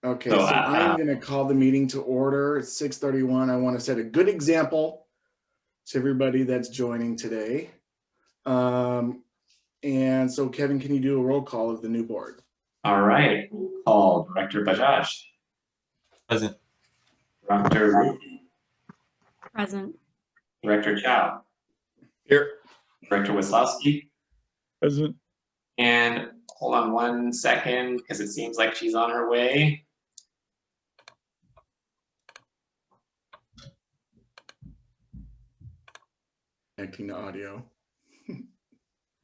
Okay, so I'm going to call the meeting to order. It's 6:31. I want to set a good example to everybody that's joining today. And so, Kevin, can you do a roll call of the new board? All right. We'll call Director Bajaj. Present. Director Wu. Present. Director Chow. Here. Director Wislowski. Present. And hold on 1 second, because it seems like she's on her way. Connecting to audio.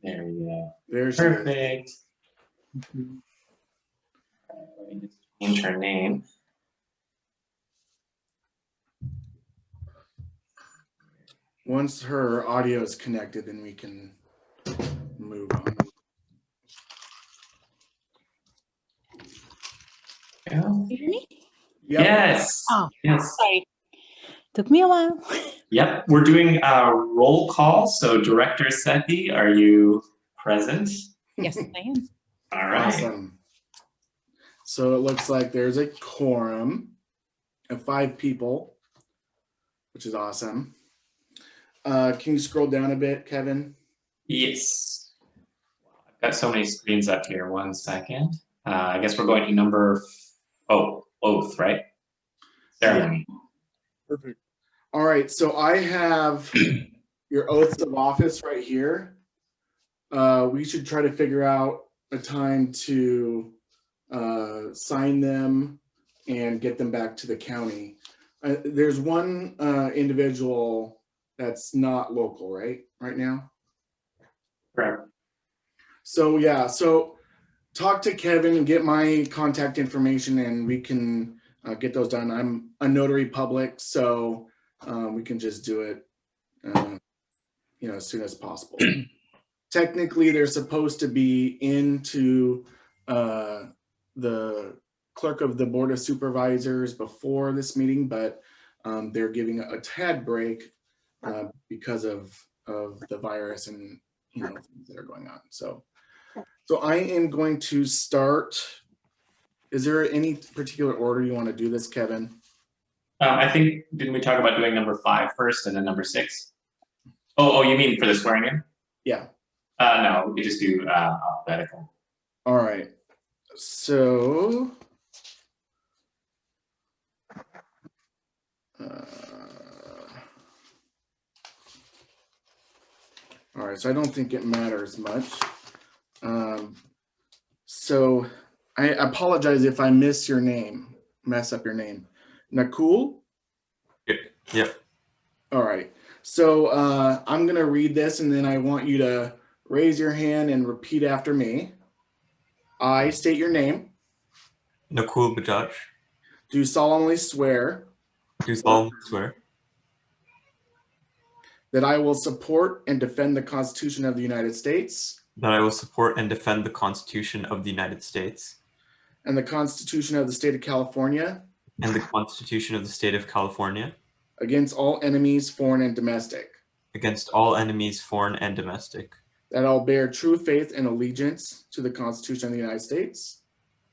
There we go. There's perfect. Let me just change her name. Once her audio is connected, then we can move on. Yeah. You hear me? Yep. Yes. Oh, yes. sorry. Took me a while. Yep. We're doing a roll call. So, Director Sethi, are you present? Yes, I am. All right. Awesome. So it looks like there's a quorum of 5 people, which is awesome. Can you scroll down a bit, Kevin? Yes. I've got so many screens up here. 1 second. I guess we're going to number, oath, right? Ceremony. Yeah. Perfect. All right, so I have your oaths of office right here. We should try to figure out a time to sign them and get them back to the county. There's one individual that's not local, right now? Correct. So yeah, so talk to Kevin and get my contact information and we can get those done. I'm a notary public, so we can just do it as soon as possible. Technically, they're supposed to be into the clerk of the Board of Supervisors before this meeting, but they're giving a tad break because of the virus and things that are going on. So I am going to start. Is there any particular order you want to do this, Kevin? I think, didn't we talk about doing number 5 first and then number 6? Oh, you mean for the swearing in? Yeah. No, we just do alphabetical. All right. So all right, so I don't think it matters much. So I apologize if I mess up your name. Nakul? Yep. All right. So I'm going to read this and then I want you to raise your hand and repeat after me. I state your name. Nakul Bajaj. Do solemnly swear. Do solemnly swear. That I will support and defend the Constitution of the United States. That I will support and defend the Constitution of the United States. And the Constitution of the State of California. And the Constitution of the State of California. Against all enemies, foreign and domestic. Against all enemies, foreign and domestic. That I'll bear true faith and allegiance to the Constitution of the United States.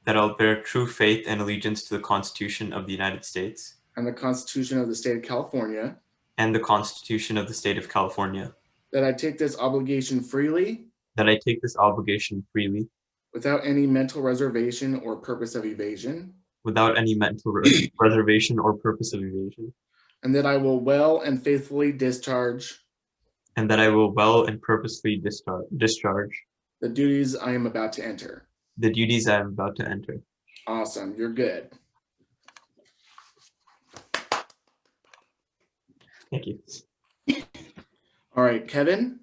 That I'll bear true faith and allegiance to the Constitution of the United States. And the Constitution of the State of California. And the Constitution of the State of California. That I take this obligation freely. That I take this obligation freely. Without any mental reservation or purpose of evasion. Without any mental reservation or purpose of evasion. And that I will well and faithfully discharge. And that I will well and purposefully discharge. The duties I am about to enter. The duties I am about to enter. Awesome, you're good. Thank you. All right, Kevin?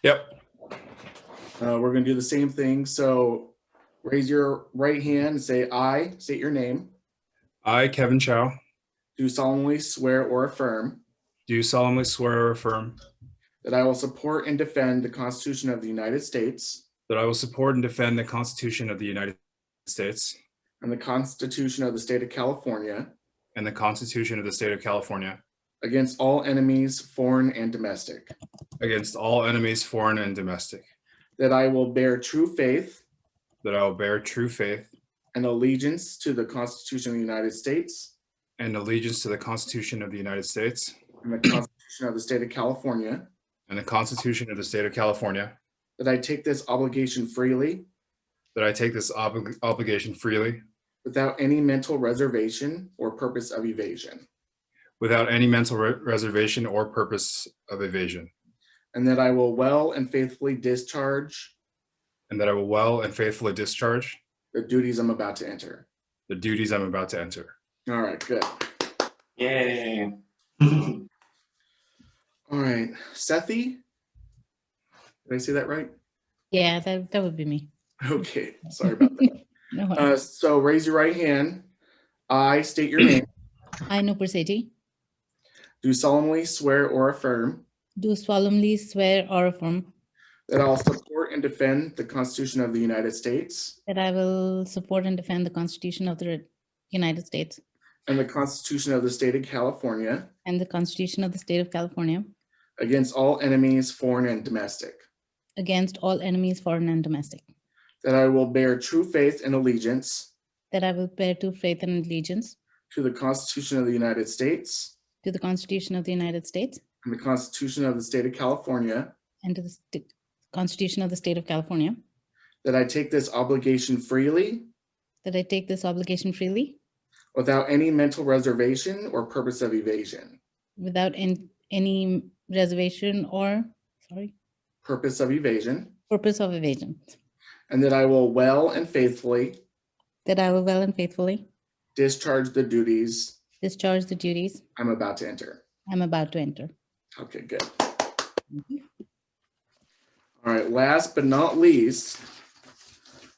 Yep. We're going to do the same thing. So raise your right hand and say I, state your name. I, Kevin Chow. Do solemnly swear or affirm. Do solemnly swear or affirm. That I will support and defend the Constitution of the United States. That I will support and defend the Constitution of the United States. And the Constitution of the State of California. And the Constitution of the State of California. Against all enemies, foreign and domestic. Against all enemies, foreign and domestic. That I will bear true faith. That I will bear true faith. and allegiance to the Constitution of the United States and allegiance to the Constitution of the United States and the Constitution of the State of California, and the Constitution of the State of California, that I take this obligation freely that I take this obligation freely without any mental reservation or purpose of evasion, without any mental reservation or purpose of evasion, and that I will well and faithfully discharge and that I will well and faithfully discharge the duties I'm about to enter. the duties I'm about to enter. All right, good. Yay. All right, Sethi, did I say that right? Yeah, that would be me. Okay, sorry about that. No worries. So raise your right hand. I state your name. I, Nupur Sethi, Do solemnly swear or affirm do solemnly swear or affirm that I will support and defend the Constitution of the United States that I will support and defend the Constitution of the United States and the Constitution of the State of California and the Constitution of the State of California against all enemies, foreign and domestic. against all enemies, foreign and domestic. That I will bear true faith and allegiance That I will bear true faith and allegiance to the Constitution of the United States to the Constitution of the United States and the Constitution of the State of California. and to the Constitution of the State of California. That I take this obligation freely That I take this obligation freely without any mental reservation or purpose of evasion. without any reservation or, sorry, Purpose of evasion. purpose of evasion. And that I will well and faithfully That I will well and faithfully discharge the duties discharge the duties I'm about to enter. I'm about to enter. Okay, good. All right, last but not least,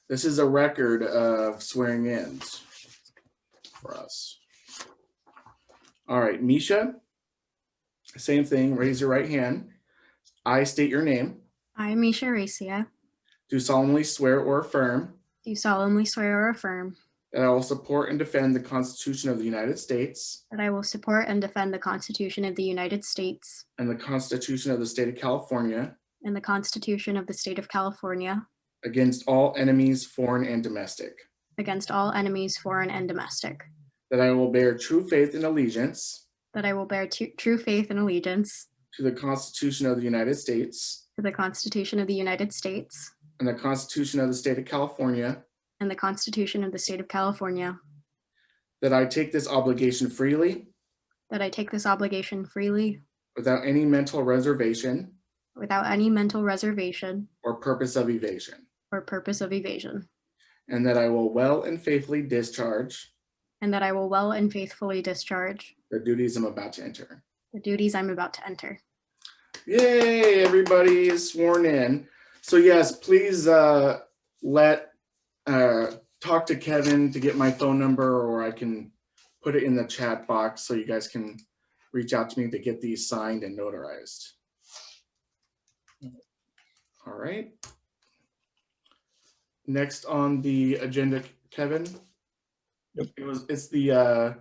this is a record of swearing ins for us. All right, Misha, same thing, raise your right hand. I state your name, I, Misha Racia, do solemnly swear or affirm do solemnly swear or affirm that I will support and defend the Constitution of the United States that I will support and defend the Constitution of the United States and the Constitution of the State of California and the Constitution of the State of California against all enemies, foreign and domestic. against all enemies, foreign and domestic. That I will bear true faith and allegiance That I will bear true faith and allegiance to the Constitution of the United States to the Constitution of the United States and the Constitution of the State of California. and the Constitution of the State of California. That I take this obligation freely That I take this obligation freely without any mental reservation without any mental reservation or purpose of evasion. or purpose of evasion. And that I will well and faithfully discharge And that I will well and faithfully discharge the duties I'm about to enter. the duties I'm about to enter. Yay, everybody is sworn in. So yes, please talk to Kevin to get my phone number, or I can put it in the chat box so you guys can reach out to me to get these signed and notarized. All right. Next on the agenda, Kevin. Yep. It's the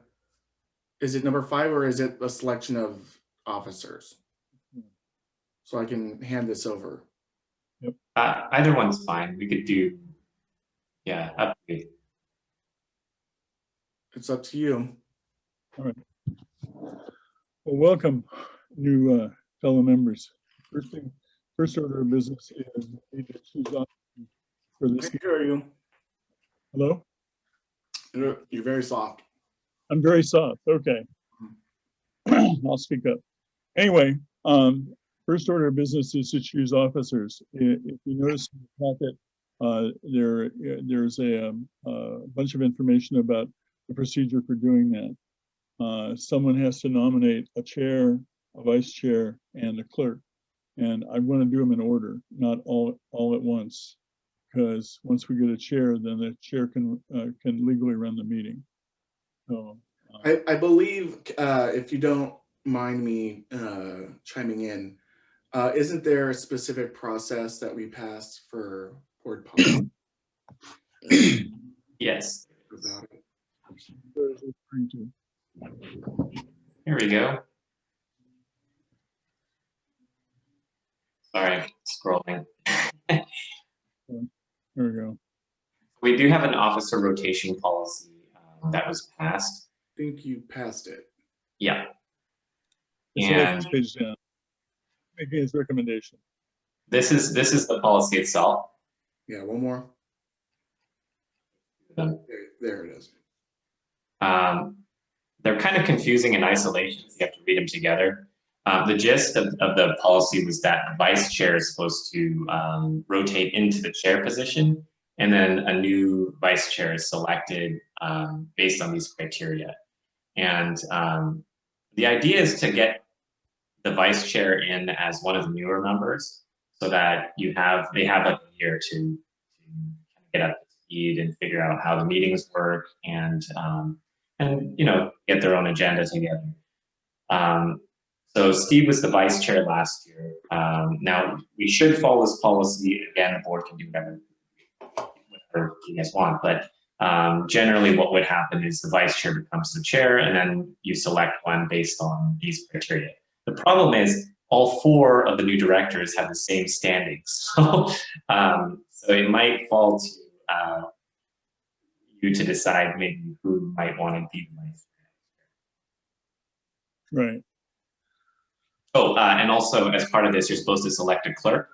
is it number 5 or is it a selection of officers? So I can hand this over. Either one's fine. We could do, yeah, up to you. It's up to you. Well, welcome, new fellow members. First order of business is we need to choose on for I this. can hear you. Hello? You're very soft. I'm very soft. Okay. I'll speak up. Anyway, first order of business is to choose officers. If you notice in the packet, there's a bunch of information about the procedure for doing that. Someone has to nominate a chair, a vice chair, and a clerk. And I want to do them in order, not all at once, because once we get a chair, then the chair can legally run the meeting. So I believe, if you don't mind me chiming in, isn't there a specific process that we passed for board policy? Yes, About it? where is it referring to? here we go. Sorry, scrolling. There we go. We do have an officer rotation policy that was passed. I think you passed it. Yeah. It's the And next page down. Making his recommendation. this is the policy itself. Yeah, one more. Um, There it is. they're kind of confusing in isolation, so you have to read them together. The gist of the policy was that the vice chair is supposed to rotate into the chair position, and then a new vice chair is selected based on these criteria. And the idea is to get the vice chair in as one of the newer members, so that they have like a year to get up to speed and figure out how the meetings work, and get their own agenda together. So Steve was the vice chair last year. Now we should follow this policy. Again, the board can do whatever you guys want, but generally what would happen is the vice chair becomes the chair, and then you select one based on these criteria. The problem is all 4 of the new directors have the same standings. So it might fall to you to decide maybe who might want to be the vice chair. Right. Oh, and also as part of this, you're supposed to select a clerk.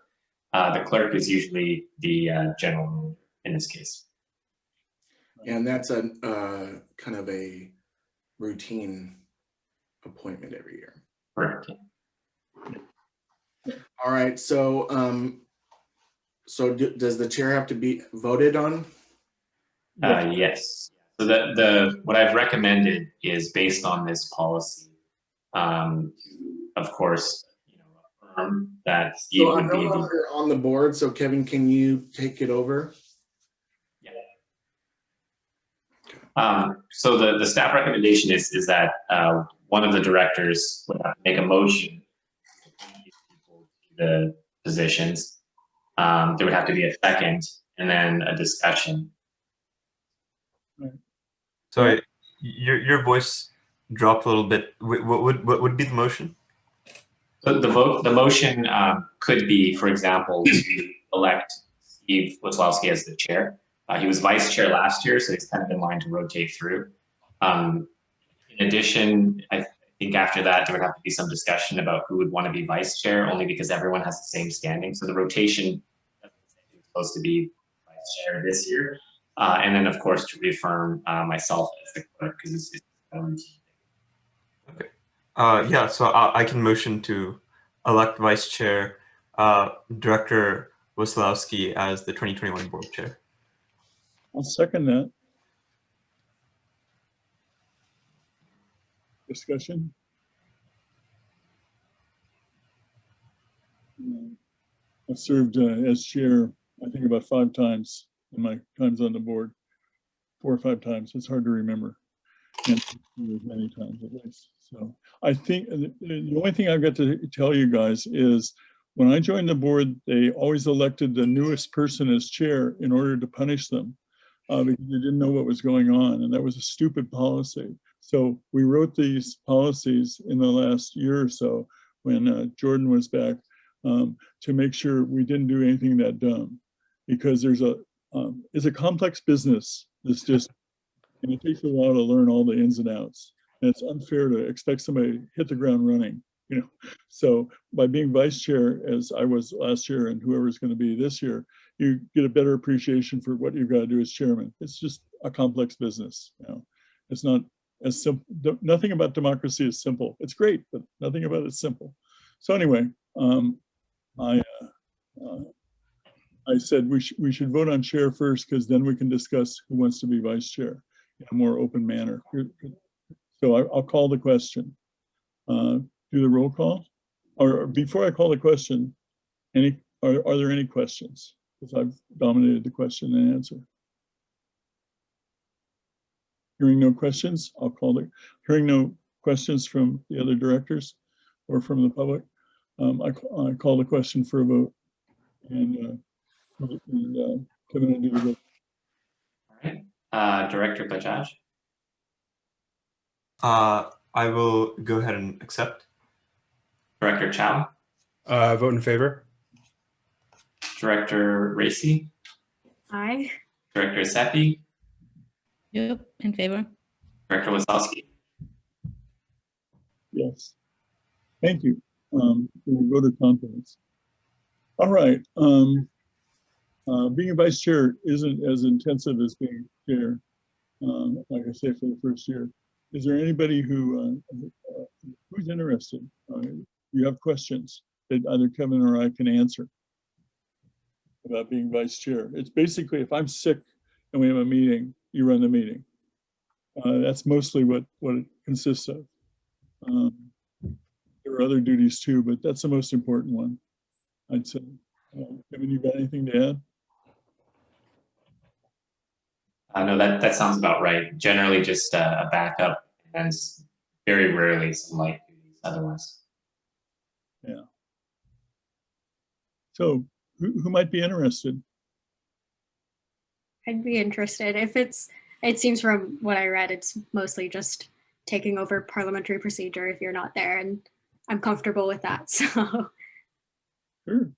The clerk is usually the general manager in this case. And that's a kind of a routine appointment every year. Correct. All right, so does the chair have to be voted on? Yes. So what I've recommended is based on this policy. Of course, affirm that Steve So I'm would no be longer on the board, so Kevin, can you take it over? So the staff recommendation is that one of the directors would have to make a motion to the positions. There would have to be a second, and then a discussion. Sorry, your voice dropped a little bit. What would be the motion? So the motion could be, for example, to elect Steve Wacławski as the chair. He was vice chair last year, so he's kind of in line to rotate through. In addition, I think after that, there would have to be some discussion about who would want to be vice chair, only because everyone has the same standing. So the rotation is supposed to be vice chair this year. And then, of course, to reaffirm myself as the clerk, because it's Okay. Yeah, so I can motion to elect vice chair Director Wacławski as the 2021 board chair. I'll second that. Discussion? I've served as chair, I think about 5 times in my times on the board. 4 or 5 times. It's hard to remember. And many times at least. So I think the only thing I've got to tell you guys is when I joined the board, they always elected the newest person as chair in order to punish them because they didn't know what was going on. And that was a stupid policy. So we wrote these policies in the last year or so when Jordan was back to make sure we didn't do anything that dumb, because it's a complex business. It's just, and it takes a while to learn all the ins and outs. And it's unfair to expect somebody to hit the ground running, So by being vice chair, as I was last year and whoever's going to be this year, you get a better appreciation for what you've got to do as chairman. It's just a complex business. It's not as simple. Nothing about democracy is simple. It's great, but nothing about it's simple. So anyway, I said we should vote on chair first, because then we can discuss who wants to be vice chair in a more open manner. So I'll call the question. Do the roll call, or before I call the question, are there any questions? Because I've dominated the question and answer. Hearing no questions, hearing no questions from the other directors or from the public, I call the question for a vote. And Kevin will do the vote. all right. Director Bajaj. I will go ahead and accept. Director Chow. Vote in favor. Director Racy. Aye. Director Seppi, Yep, in favor. Director Wasowski. Yes. Thank you for your vote of confidence. All right. Being a vice chair isn't as intensive as being chair, like I say, for the first year. Is there anybody who's interested? You have questions that either Kevin or I can answer about being vice chair. It's basically, if I'm sick and we have a meeting, you run the meeting. That's mostly what it consists of. There are other duties too, but that's the most important one, I'd say. Kevin, you got anything to add? No, that sounds about right. Generally just a backup, and very rarely some light duties otherwise. Yeah. So who might be interested? I'd be interested. It seems from what I read, it's mostly just taking over parliamentary procedure if you're not there, and I'm comfortable with that. So Sure.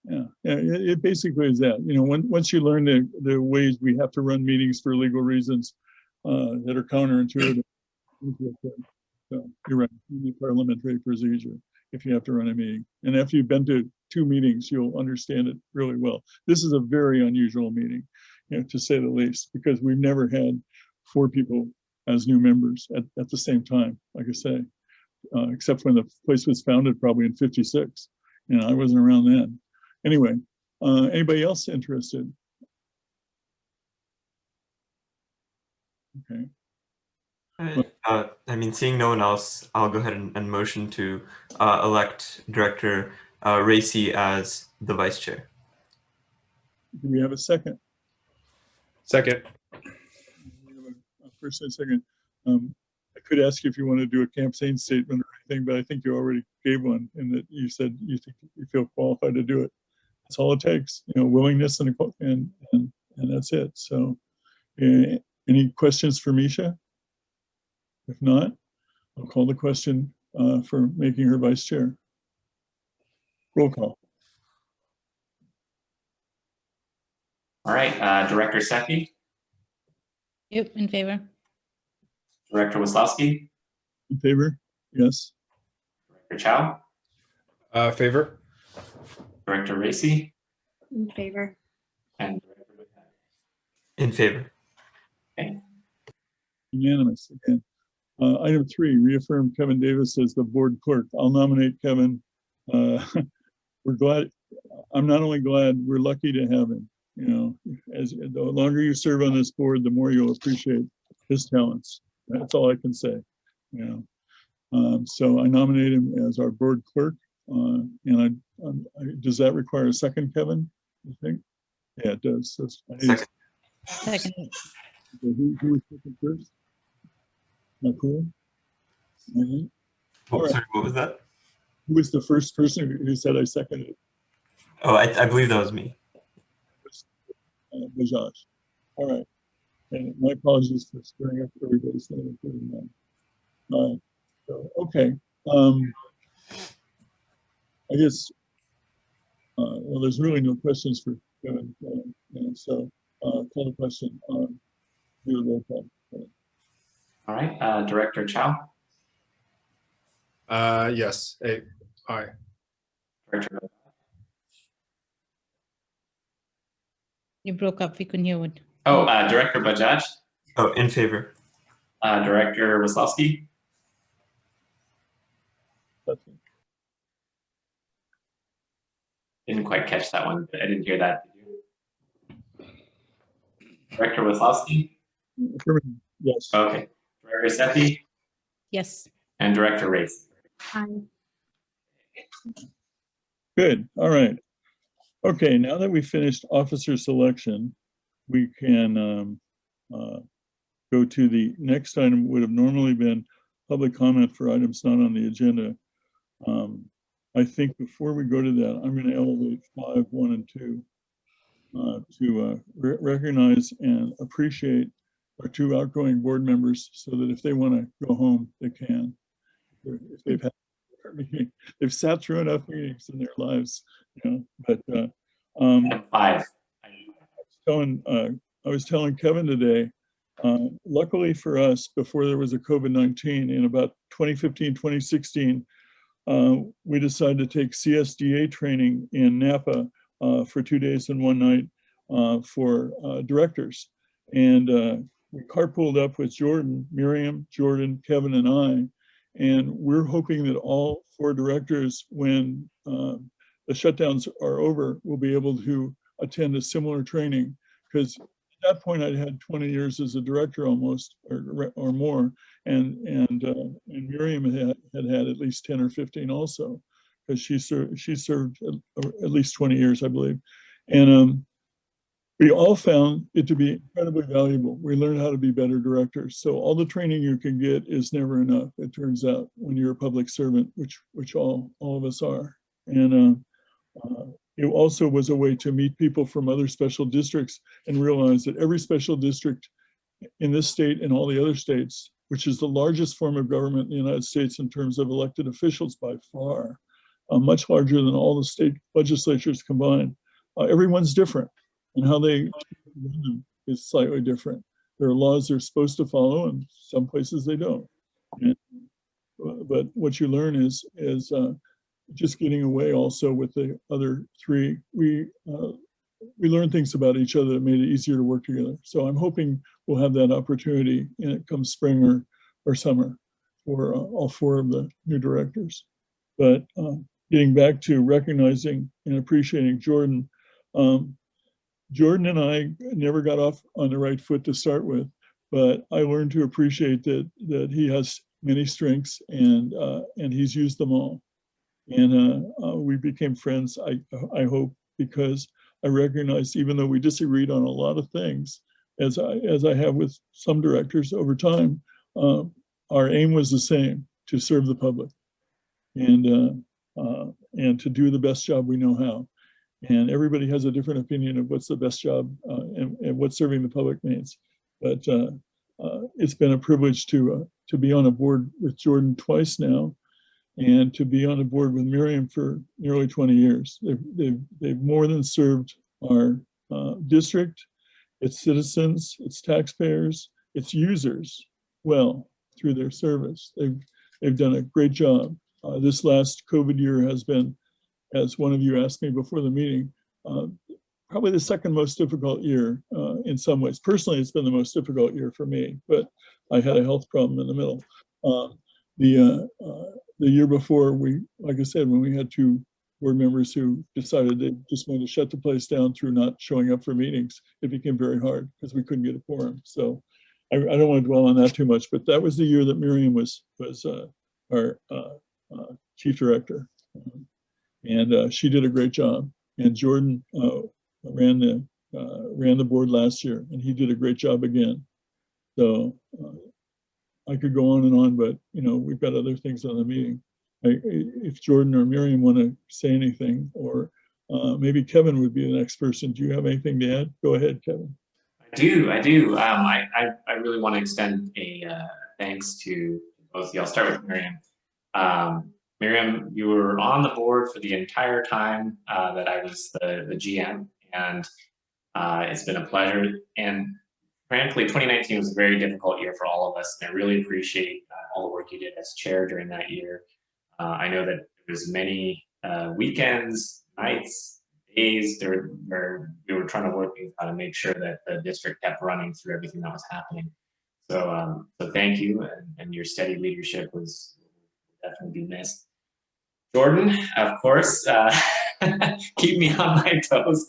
Yeah, it basically is that. Once you learn the ways we have to run meetings for legal reasons that are counterintuitive, so you're right, you need parliamentary procedure if you have to run a meeting. And after you've been to 2 meetings, you'll understand it really well. This is a very unusual meeting, to say the least, because we've never had 4 people as new members at the same time, like I say, except when the place was founded probably in '56. I wasn't around then. Anyway, anybody else interested? Okay. Seeing no one else, I'll go ahead and motion to elect Director Racy as the vice chair. Do we have a second? Second. We have a first and a second. I could ask you if you want to do a campaign statement or anything, but I think you already gave one, in that you said you think you feel qualified to do it. That's all it takes, willingness and that's it. So, any questions for Misha? If not, I'll call the question for making her vice chair. Roll call. All right, Director Seppi, Yep, in favor. Director Wasowski, In favor? Yes. Director Chow, Favor. Director Racy, in favor. and Director Buchanan. In favor. Okay. Unanimous again. Item 3, reaffirm Kevin Davis as the board clerk. I'll nominate Kevin. We're glad. I'm not only glad, we're lucky to have him. As the longer you serve on this board, the more you'll appreciate his talents. That's all I can say. So I nominate him as our board clerk. Does that require a second, Kevin? You think? Yeah, it does. Second. Second. Who was second first? Not cool. All right. Sorry, what was that? Who was the first person who said I seconded it? Oh, I believe that was me. Bajaj. All right. And my apologies for stirring up everybody's name, including mine. So, okay. I guess, well, there's really no questions for Kevin. So, call the question on your roll call. All right, Director Chow, Yes. Aye. Director, You broke up. We couldn't hear what. Director Bajaj, Oh, in favor. Director Wasowski, That's it. didn't quite catch that one, but I didn't hear that. Did you? Director Wasowski, Yes. okay. Director Seppi, Yes. and Director Race. Aye. Good. All right. Okay, now that we finished officer selection, we can go to the next item. Would have normally been public comment for items not on the agenda. I think before we go to that, I'm going to elevate 5, 1, and 2 to recognize and appreciate our 2 outgoing board members, so that if they want to go home, they can. If they've had they've sat through enough meetings in their lives, but 5. was telling Kevin today, luckily for us, before there was a COVID-19 in about 2015, 2016, we decided to take CSDA training in Napa for 2 days and 1 night for directors. And we carpooled up with Jordan, Miriam, Jordan, Kevin, and I. And we're hoping that all 4 directors, when the shutdowns are over, will be able to attend a similar training. Because at that point, I'd had 20 years as a director almost, or more. And Miriam had at least 10 or 15 also, because she served at least 20 years, I believe. And we all found it to be incredibly valuable. We learned how to be better directors. So all the training you can get is never enough, it turns out, when you're a public servant, which all of us are. And it also was a way to meet people from other special districts and realize that every special district in this state and all the other states, which is the largest form of government in the United States in terms of elected officials by far, much larger than all the state legislatures combined, everyone's different. And how they run them is slightly different. There are laws they're supposed to follow, and some places they don't. But what you learn is just getting away also with the other 3. We learned things about each other that made it easier to work together. So I'm hoping we'll have that opportunity, and it comes spring or summer for all 4 of the new directors. But getting back to recognizing and appreciating Jordan. Jordan and I never got off on the right foot to start with, but I learned to appreciate that he has many strengths, and he's used them all. And we became friends, I hope, because I recognized, even though we disagreed on a lot of things, as I have with some directors over time, our aim was the same: to serve the public, and to do the best job we know how. And everybody has a different opinion of what's the best job and what serving the public means. But it's been a privilege to be on a board with Jordan twice now, and to be on a board with Miriam for nearly 20 years. They've more than served our district, its citizens, its taxpayers, its users well through their service. They've done a great job. This last COVID year has been, as one of you asked me before the meeting, probably the second most difficult year in some ways. Personally, it's been the most difficult year for me, but I had a health problem in the middle. The year before, like I said, when we had 2 board members who decided they just wanted to shut the place down through not showing up for meetings, it became very hard because we couldn't get a quorum. So I don't want to dwell on that too much, but that was the year that Miriam was our chief director. And she did a great job. And Jordan ran the board last year, and he did a great job again. So I could go on and on, but we've got other things on the meeting. If Jordan or Miriam want to say anything, or maybe Kevin would be the next person. Do you have anything to add? Go ahead, Kevin. I do. I really want to extend a thanks to both of you. I'll start with Miriam. Miriam, you were on the board for the entire time that I was the GM, and it's been a pleasure. And frankly, 2019 was a very difficult year for all of us, and I really appreciate all the work you did as chair during that year. I know that there was many weekends, nights, days where we were trying to work things out to make sure that the district kept running through everything that was happening. So thank you, and your steady leadership was definitely be missed. Jordan, of course, keep me on my toes.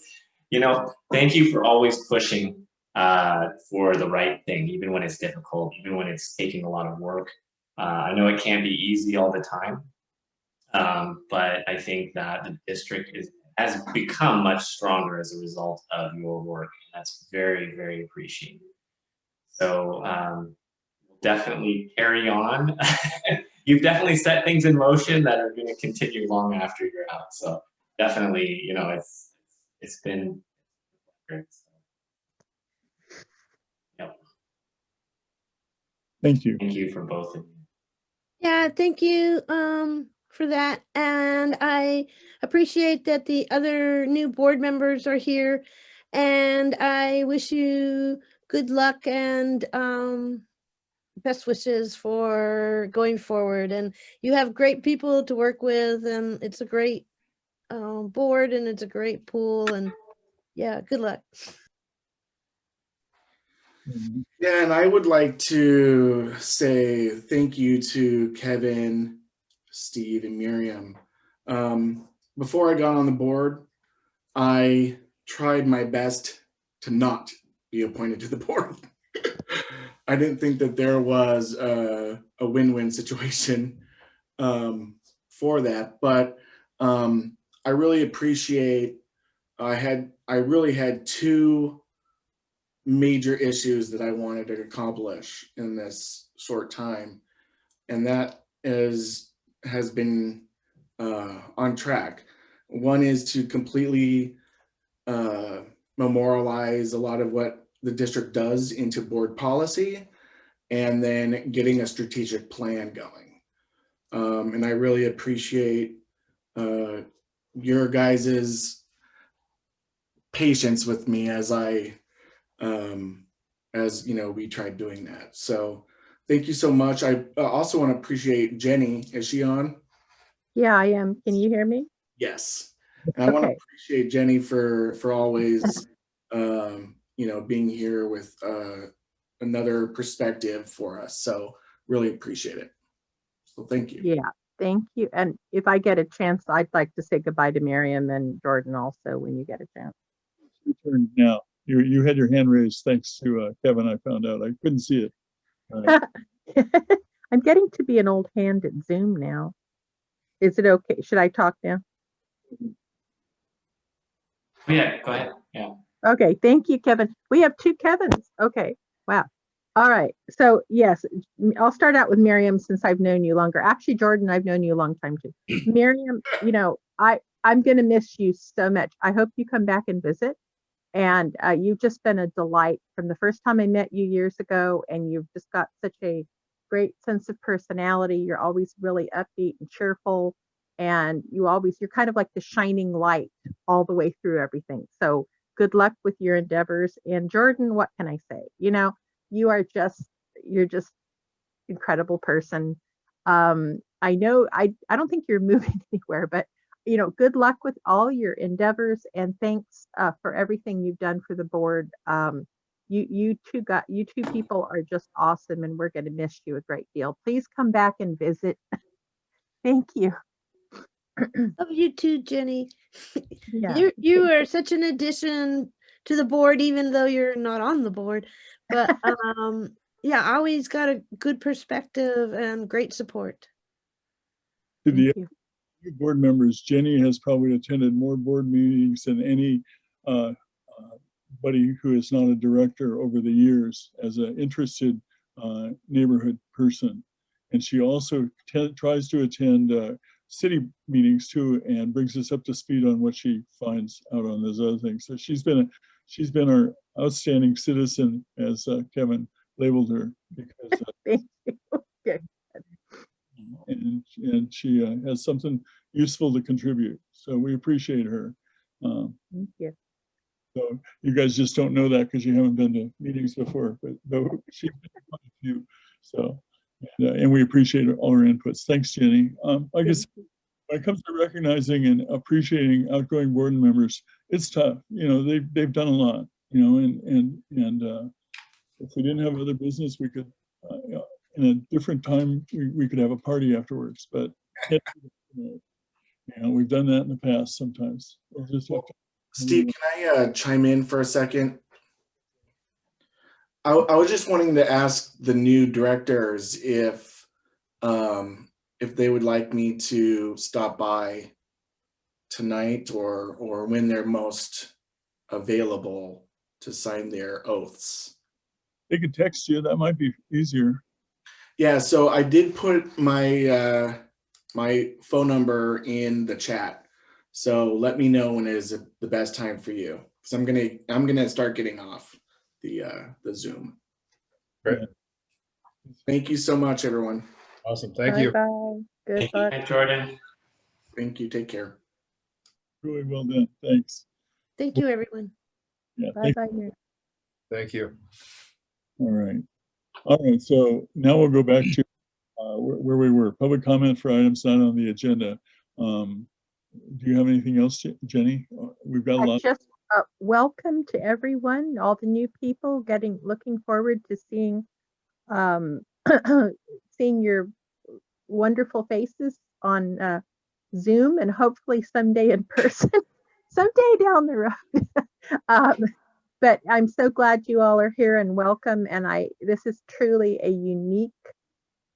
Thank you for always pushing for the right thing, even when it's difficult, even when it's taking a lot of work. I know it can't be easy all the time, but I think that the district has become much stronger as a result of your work. And that's very, very appreciated. So we'll definitely carry on. You've definitely set things in motion that are going to continue long after you're out. So definitely, it's been great. Yep. Thank you. Thank you for both of you. Yeah, thank you for that. And I appreciate that the other new board members are here. And I wish you good luck and best wishes for going forward. And you have great people to work with, and it's a great board, and it's a great pool. And yeah, good luck. Mhm. Yeah, and I would like to say thank you to Kevin, Steve, and Miriam. Before I got on the board, I tried my best to not be appointed to the board. I didn't think that there was a win-win situation for that, but I really appreciate. I really had two major issues that I wanted to accomplish in this short time, and that has been on track. One is to completely memorialize a lot of what the district does into board policy, and then getting a strategic plan going. And I really appreciate your guys's patience with me as we tried doing that. So thank you so much. I also want to appreciate Jenny. Is she on? Yeah, I am. Can you hear me? Yes. And I want to Okay. appreciate Jenny for always being here with another perspective for us. So really appreciate it. So thank you. Yeah, thank you. And if I get a chance, I'd like to say goodbye to Miriam and Jordan also when you get a chance. Your turn now. You had your hand raised thanks to Kevin. I found out. I couldn't see it. I'm getting to be an old hand at Zoom now. Is it okay? Should I talk now? Yeah, go ahead. Yeah. Okay, thank you, Kevin. We have two Kevins. Okay, wow. All right, so yes, I'll start out with Miriam since I've known you longer. Actually, Jordan, I've known you a long time too. Miriam, I'm gonna miss you so much. I hope you come back and visit. And you've just been a delight from the first time I met you years ago, and you've just got such a great sense of personality. You're always really upbeat and cheerful, and you're kind of like the shining light all the way through everything. So good luck with your endeavors. And Jordan, what can I say? You're just incredible person. I know I don't think you're moving anywhere, but good luck with all your endeavors, and thanks for everything you've done for the board. You two people are just awesome, and we're going to miss you a great deal. Please come back and visit. Thank you. Love you too, Jenny. Yeah. You are such an addition to the board, even though you're not on the board. But yeah, always got a good perspective and great support. To the Thank you. new board members, Jenny has probably attended more board meetings than any buddy who is not a director over the years as an interested neighborhood person. And she also tries to attend city meetings too, and brings us up to speed on what she finds out on those other things. So she's been our outstanding citizen, as Kevin labeled her, because Thank you. Okay. and she has something useful to contribute. So we appreciate her. Thank you. So you guys just don't know that because you haven't been to meetings before, but she's been to quite a few. So, and we appreciate all her inputs. Thanks, Jenny. I guess when it comes to recognizing and appreciating outgoing board members, it's tough. They've done a lot. And if we didn't have other business, we could, in a different time, we could have a party afterwards. But we've done that in the past sometimes. We'll just have to. Steve, can I chime in for a second? I was just wanting to ask the new directors if they would like me to stop by tonight or when they're most available to sign their oaths. They could text you. That might be easier. Yeah, so I did put my my phone number in the chat. So let me know when is the best time for you, because I'm gonna start getting off the Zoom. Great. Thank you so much, everyone. Awesome. Thank you. Bye. Good luck. Hi, Jordan. Thank you. Take care. Really well done. Thanks. Thank you, everyone. Yeah, Bye-bye, Mary. Thank you. all right. All right, so now we'll go back to where we were. Public comment for items not on the agenda. Do you have anything else, Jenny? We've got a lot. Just welcome to everyone, all the new people looking forward to seeing seeing your wonderful faces on Zoom and hopefully someday in person, someday down the road. But I'm so glad you all are here and welcome. And this is truly a unique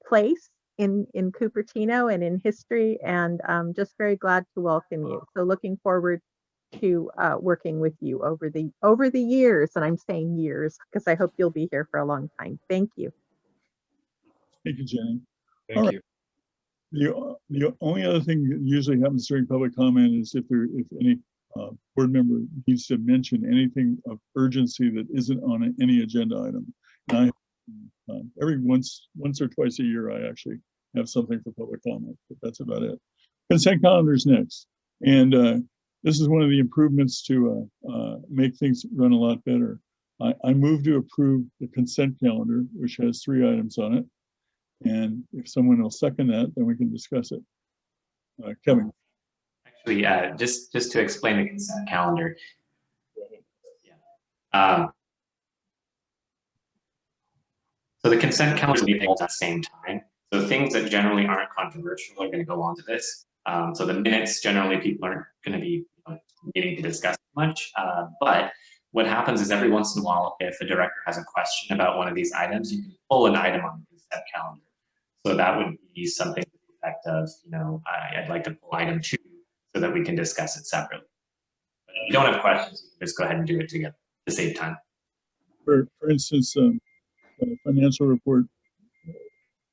place in Cupertino and in history, and I'm just very glad to welcome you. So looking forward to working with you over the years, and I'm saying years because I hope you'll be here for a long time. Thank you. Thank you, Jenny. Thank you. The only other thing that usually happens during public comment is if any board member needs to mention anything of urgency that isn't on any agenda item. And every once or twice a year, I actually have something for public comment, but that's about it. Consent calendar is next. And this is one of the improvements to make things run a lot better. I move to approve the consent calendar, which has 3 items on it. And if someone will second that, then we can discuss it. Kevin. Actually, just to explain the consent calendar. So the consent calendar will be at the same time. So things that generally aren't controversial are going to go onto this. So the minutes, generally people aren't going to be needing to discuss much. But what happens is every once in a while, if a director has a question about one of these items, you can pull an item on the consent calendar. So that would be something to the effect of, I'd like to pull item 2 so that we can discuss it separately. But if you don't have questions, you can just go ahead and do it together to save time. For instance, the financial report,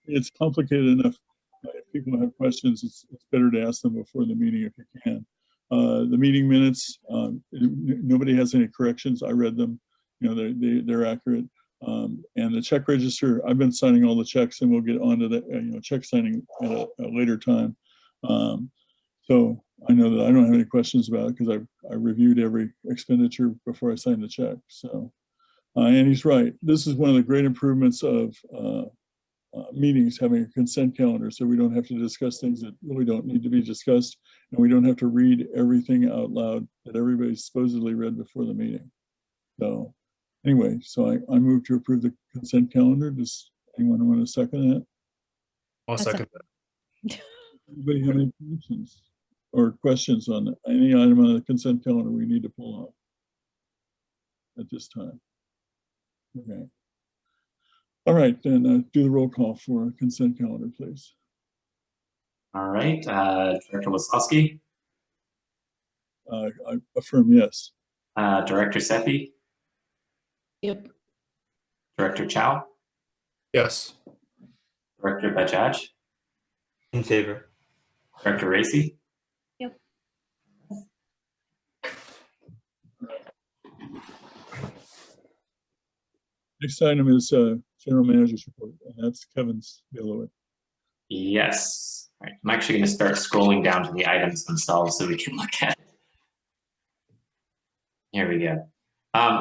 it's complicated enough. If people have questions, it's better to ask them before the meeting if you can. The meeting minutes, nobody has any corrections. I read them, they're accurate. And the check register, I've been signing all the checks, and we'll get onto that, check signing at a later time. So I know that I don't have any questions about it because I reviewed every expenditure before I signed the check. So, and he's right. This is one of the great improvements of meetings, having a consent calendar, so we don't have to discuss things that really don't need to be discussed, and we don't have to read everything out loud that everybody supposedly read before the meeting. So anyway, so I move to approve the consent calendar. Does anyone want to second that? I'll second that. Anybody have any questions or questions on any item on the consent calendar we need to pull off at this time? Okay. All right, then do the roll call for a consent calendar, please. All right, Director Waslowski. I affirm yes. Director Seppi. Yep. Director Chow. Yes. Director Bajaj. In favor. Director Racy. Yep. Next item is General Manager's report, and that's Kevin's bailiwick. Yes. All right. I'm actually going to start scrolling down to the items themselves so we can look at it. Here we go.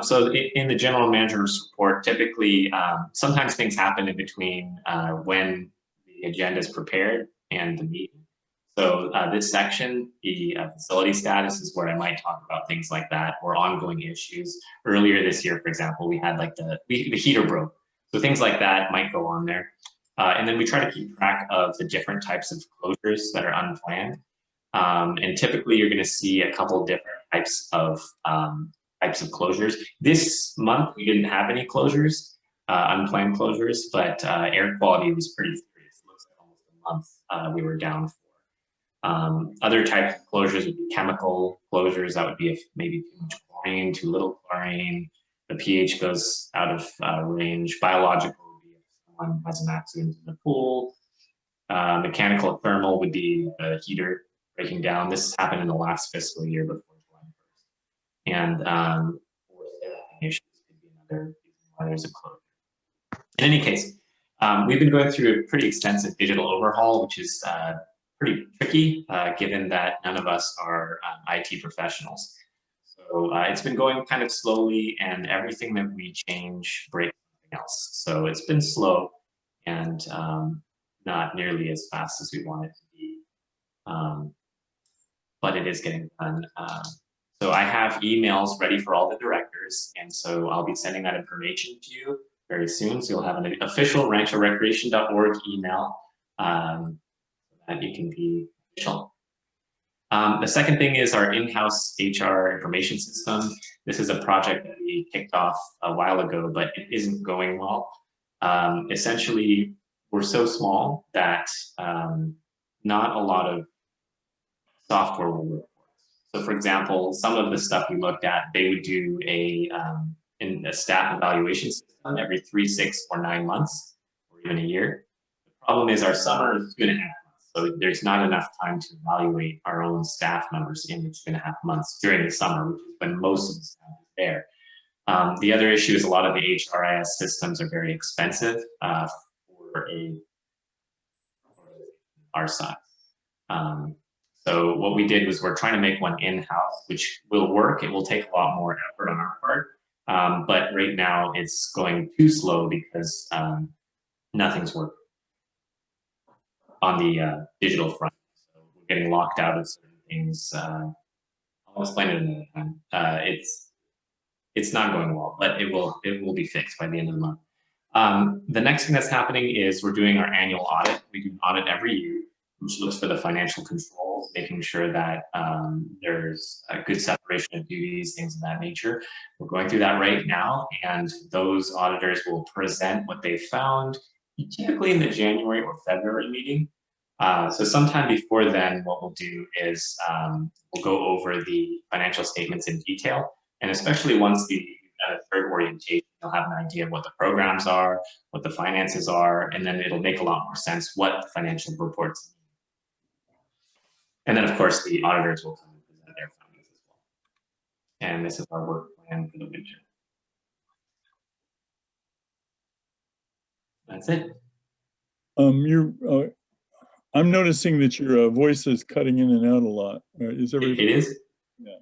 So in the general manager's report, typically, sometimes things happen in between when the agenda is prepared and the meeting. So this section, the facility status, is where I might talk about things like that or ongoing issues. Earlier this year, for example, we had like the heater broke. So things like that might go on there. And then we try to keep track of the different types of closures that are unplanned. And typically you're going to see a couple different types of closures. This month we didn't have any closures, unplanned closures, but air quality was pretty serious. It looks like almost a month we were down for. Other types of closures would be chemical closures. That would be if maybe too much chlorine, too little chlorine, the pH goes out of range. Biological would be if someone has an accident in the pool. Mechanical thermal would be the heater breaking down. This happened in the last fiscal year before July 1st. And issues could be another reason why there's a closure. In any case, we've been going through a pretty extensive digital overhaul, which is pretty tricky given that none of us are IT professionals. So So it's been going kind of slowly, and everything that we change breaks something else. So it's been slow and not nearly as fast as we want it to be. But it is getting done. So I have emails ready for all the directors, and so I'll be sending that information to you very soon. So you'll have an official ranchorecreation.org email that you can be official. The second thing is our in-house HR information system. This is a project that we kicked off a while ago, but it isn't going well. Essentially, we're so small that not a lot of software will work for us. So for example, some of the stuff we looked at, they would do a staff evaluation system every 3, 6, or 9 months, or even a year. The problem is our summer is 2.5 months. So there's not enough time to evaluate our own staff members in the 2.5 months during the summer, which is when most of the staff is there. The other issue is a lot of the HRIS systems are very expensive for our size. So what we did was we're trying to make one in-house, which will work. It will take a lot more effort on our part. But right now it's going too slow because nothing's working on the digital front. So we're getting locked out of certain things. I'll explain it another time. It's not going well, but it will be fixed by the end of the month. The next thing that's happening is we're doing our annual audit. We do an audit every year, which looks for the financial controls, making sure that there's a good separation of duties, things of that nature. We're going through that right now, and those auditors will present what they found, typically in the January or February meeting. So sometime before then, what we'll do is we'll go over the financial statements in detail, and especially once the third orientation, you'll have an idea of what the programs are, what the finances are, and then it'll make a lot more sense what the financial reports mean. And then, of course, the auditors will come and present their findings as well. And this is our work plan for the winter. That's it. I'm noticing that your voice is cutting in and out a lot. Is everybody? It is? Yeah.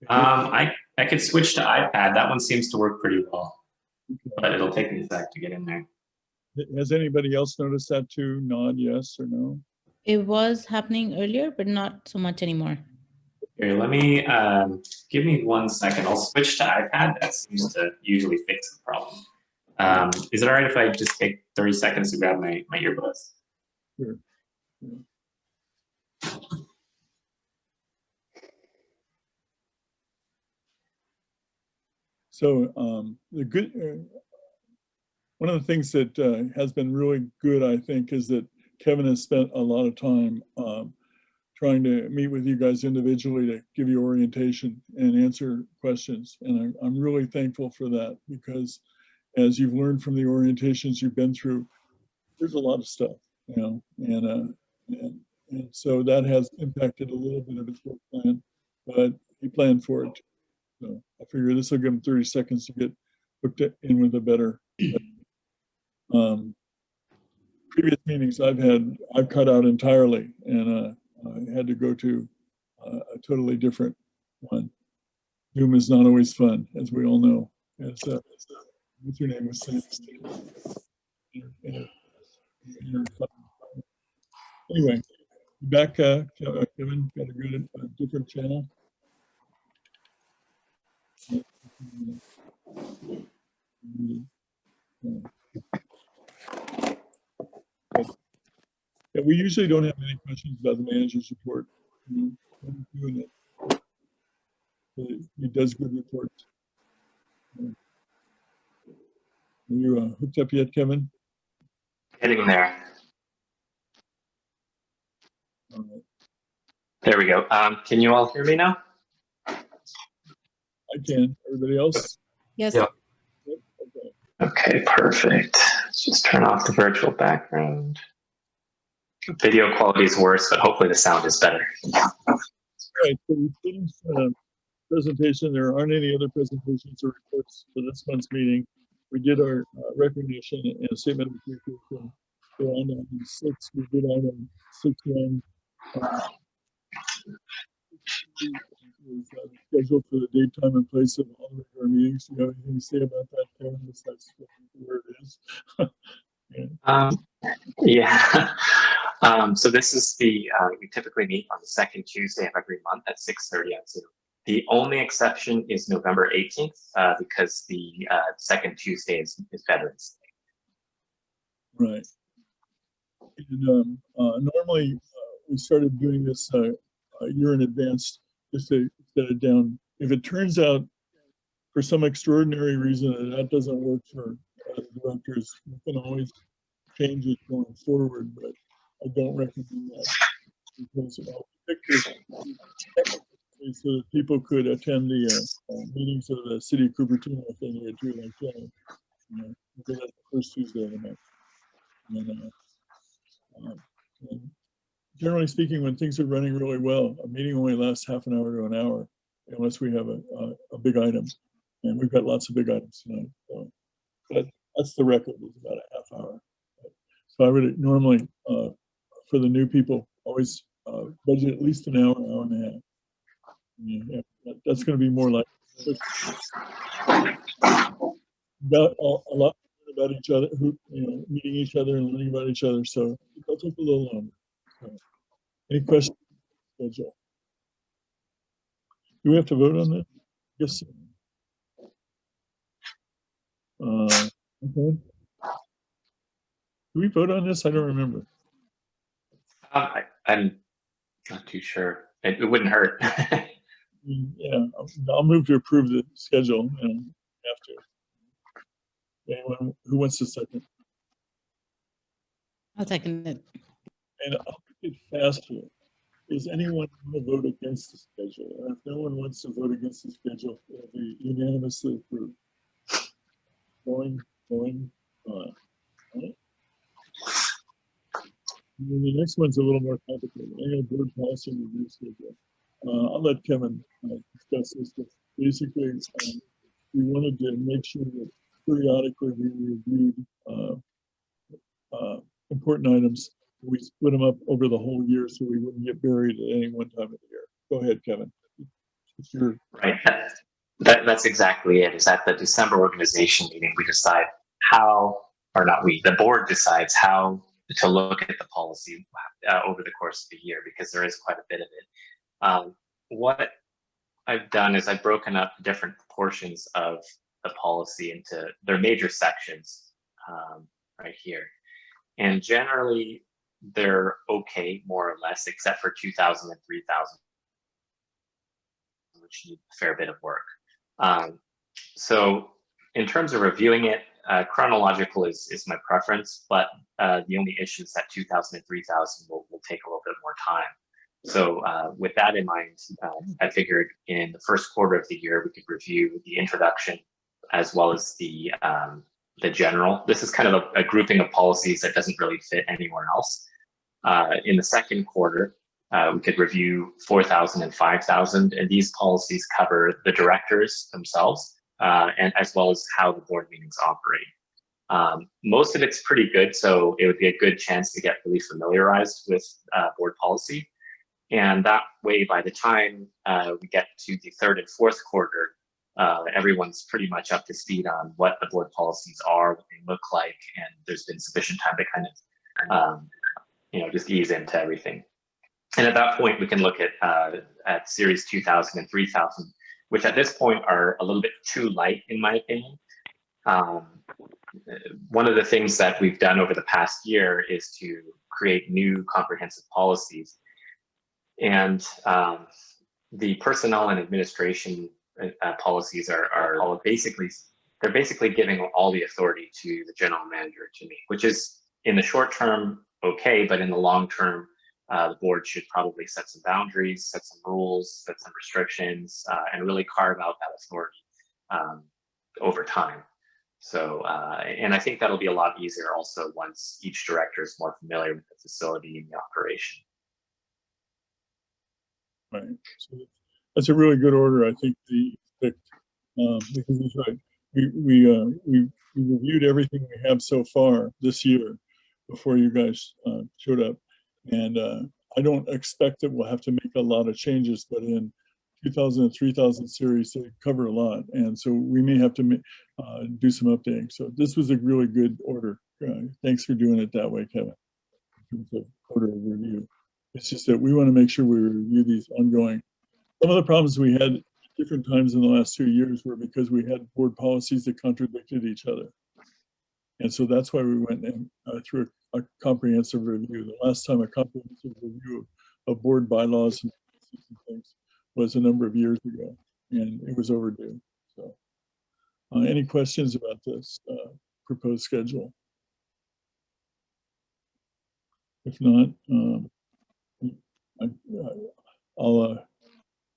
I could switch to iPad. That one seems to work pretty well, but it'll take me a sec to get in there. Has anybody else noticed that too? Nod yes or no? It was happening earlier, but not so much anymore. Here, let me, give me 1 second. I'll switch to iPad. That seems to usually fix the problem. Is it all right if I just take 30 seconds to grab my earbuds? Sure. Yeah. So one of the things that has been really good, I think, is that Kevin has spent a lot of time trying to meet with you guys individually to give you orientation and answer questions. And I'm really thankful for that, because as you've learned from the orientations you've been through, there's a lot of stuff, you know, and so that has impacted a little bit of his work plan, but he planned for it. So I figure this will give him 30 seconds to get hooked in with a better. Previous meetings I've cut out entirely, and I had to go to a totally different one. Zoom is not always fun, as we all know. What's your name? Was anyway, back, Kevin, got to go to a different channel. Yeah, we usually don't have any questions about the manager's report. Doing it. He does good reports. Are you hooked up yet, Kevin? Getting there. All right. There we go. Can you all hear me now? I can. Everybody else? Yes. Yeah. Okay. Okay, perfect. Let's just turn off the virtual background. Video quality is worse, but hopefully the sound is better. All right, so we finished presentation. There aren't any other presentations or reports for this month's meeting. We did our recognition and statement of appreciation. So on item 6, we did item 6.1. the schedule for the date, time, and place of all of our meetings. Do you have anything to say about that, Kevin, besides where it is? Yeah. So this is we typically meet on the second Tuesday of every month at 6:30 on Zoom. The only exception is November 18th because the second Tuesday is Veterans Day. Right. And normally we started doing this a year in advance just to set it down. If it turns out for some extraordinary reason that doesn't work for the directors, we can always change it going forward, but I don't recommend that because we picked this so that people could attend the meetings of the city of Cupertino if they needed to, like because that's the first Tuesday of the month. And generally speaking, when things are running really well, a meeting only lasts half an hour to an hour, unless we have a big item, and we've got lots of big items tonight. So that's the record, is about a half hour. So I would normally, for the new people, always budget at least an hour, hour and a half. Yeah, that's going to be more like about a lot about each other, meeting each other and learning about each other. So it'll take a little longer. So, any questions? Do we have to vote on that? Yes. Okay. Do we vote on this? I don't remember. I'm not too sure. It wouldn't hurt. Yeah, I'll move to approve the schedule and after. Anyone who wants to second? I'll second it. And I'll make it faster. Does anyone want to vote against the schedule? And if no one wants to vote against the schedule, it'll be unanimously approved. Going on. Right? And then the next one's a little more complicated. Annual board policy review schedule. I'll let Kevin discuss this. But basically, we wanted to make sure that periodically we reviewed important items. We split them up over the whole year so we wouldn't get buried at any one time of the year. Go ahead, Kevin. It's your... Right. That's exactly it. Is at the December organization meeting, we decide how, or not we, the board decides how to look at the policy over the course of the year, because there is quite a bit of it. What I've done is I've broken up different portions of the policy into their major sections right here. And generally, they're okay, more or less, except for 2,000 and 3,000, which need a fair bit of work. So in terms of reviewing it, chronological is my preference, but the only issue is that 2,000 and 3,000 will take a little bit more time. So with that in mind, I figured in the first quarter of the year, we could review the introduction as well as the general. This is kind of a grouping of policies that doesn't really fit anywhere else. In the second quarter, we could review 4,000 and 5,000, and these policies cover the directors themselves, and as well as how the board meetings operate. Most of it's pretty good, so it would be a good chance to get really familiarized with board policy. And that way, by the time we get to the third and fourth quarter, everyone's pretty much up to speed on what the board policies are, what they look like, and there's been sufficient time to kind of, just ease into everything. And at that point, we can look at series 2,000 and 3,000, which at this point are a little bit too light, in my opinion. One of the things that we've done over the past year is to create new comprehensive policies. And the personnel and administration policies are all basically giving all the authority to the general manager to me, which is in the short term okay, but in the long term, the board should probably set some boundaries, set some rules, set some restrictions, and really carve out that authority over time. So, and I think that'll be a lot easier also once each director is more familiar with the facility and the operation. Right. So that's a really good order, I think, the picked, because he's right. We reviewed everything we have so far this year before you guys showed up, and I don't expect that we'll have to make a lot of changes, but in 2000 and 3000 series, they cover a lot. And so we may have to do some updating. So this was a really good order. Thanks for doing it that way, Kevin, in terms of order of review. It's just that we want to make sure we review these ongoing. Some of the problems we had at different times in the last 2 years were because we had board policies that contradicted each other. And so that's why we went in, through a comprehensive review. The last time a comprehensive review of board bylaws and things was a number of years ago, and it was overdue. So any questions about this proposed schedule? If not, I'll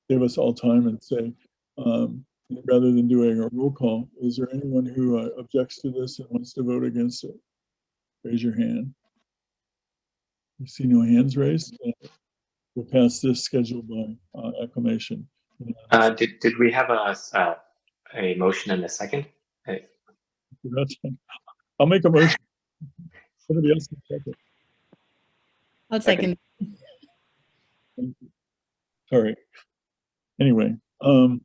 give us all time and say, rather than doing a roll call, is there anyone who objects to this and wants to vote against it? Raise your hand. You see no hands raised? We'll pass this schedule by acclamation. Did we have a motion and a second? I'll make a motion. Somebody else can second. I'll second. Sorry. Anyway, and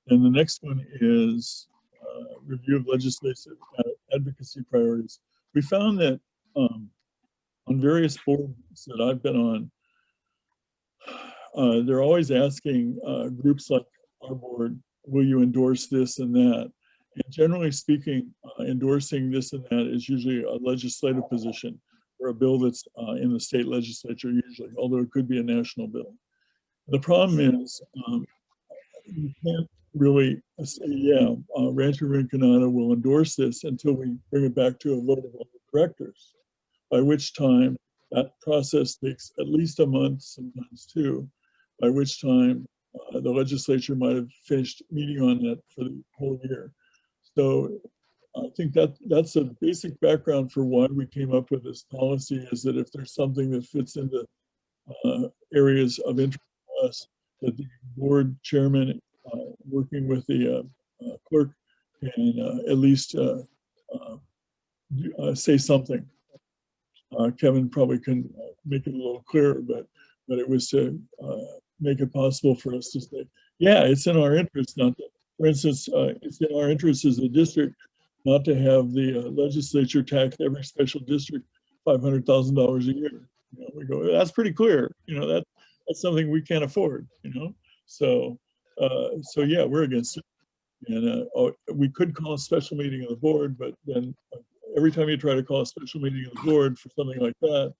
the next one is review of legislative advocacy priorities. We found that on various boards that I've been on, they're always asking groups like our board, will you endorse this and that? And generally speaking, endorsing this and that is usually a legislative position or a bill that's in the state legislature usually, although it could be a national bill. The problem is you can't really say, yeah, Rancho Rinconada will endorse this until we bring it back to a vote of all the directors, by which time that process takes at least a month, sometimes two, by which time the legislature might have finished meeting on that for the whole year. So I think that's a basic background for why we came up with this policy, is that if there's something that fits into areas of interest to us, that the board chairman working with the clerk can at least say something. Kevin probably can make it a little clearer, but it was to make it possible for us to say, yeah, it's in our interest not to, for instance, it's in our interest as a district not to have the legislature tax every special district $500,000 a year. You know, we go, that's pretty clear. You know, that's something we can't afford. You know, so yeah, we're against it. And we could call a special meeting of the board, but then every time you try to call a special meeting of the board for something like that,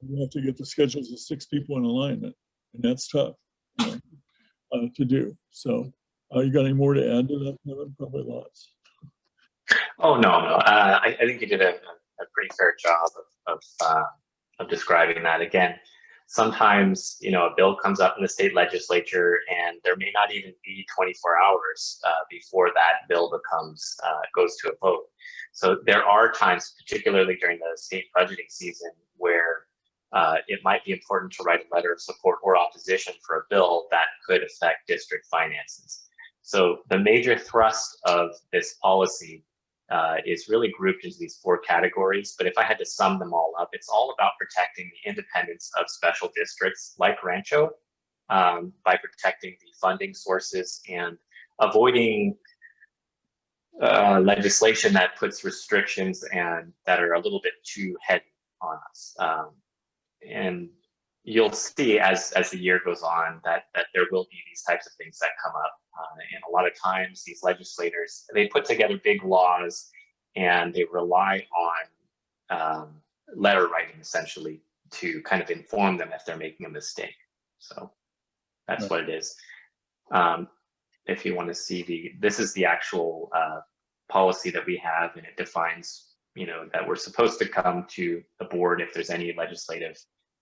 you have to get the schedules of 6 people in alignment, and that's tough, you know, to do. So, you got any more to add to that, Kevin? Probably lots. Oh no. I think you did a pretty fair job of describing that. Again, sometimes, you know, a bill comes up in the state legislature and there may not even be 24 hours before that bill goes to a vote. So there are times, particularly during the state budgeting season, where it might be important to write a letter of support or opposition for a bill that could affect district finances. So the major thrust of this policy is really grouped into these 4 categories. But if I had to sum them all up, it's all about protecting the independence of special districts like Rancho by protecting the funding sources and avoiding legislation that puts restrictions and that are a little bit too heavy on us. And you'll see as the year goes on that there will be these types of things that come up. And a lot of times these legislators, they put together big laws and they rely on letter writing essentially to kind of inform them if they're making a mistake. So that's what it is. If you want to see this is the actual policy that we have, and it defines, you know, that we're supposed to come to the board if there's any legislative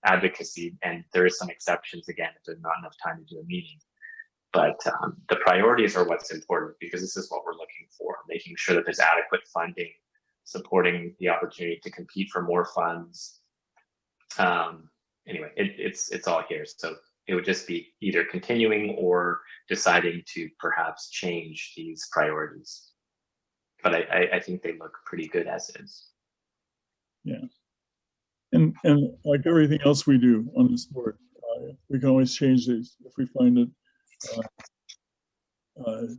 advocacy, and there is some exceptions again if there's not enough time to do a meeting. But the priorities are what's important, because this is what we're looking for, making sure that there's adequate funding, supporting the opportunity to compete for more funds. Anyway, it's all here. So it would just be either continuing or deciding to perhaps change these priorities. But I think they look pretty good as is. Yeah. And like everything else we do on this board, we can always change these if we find that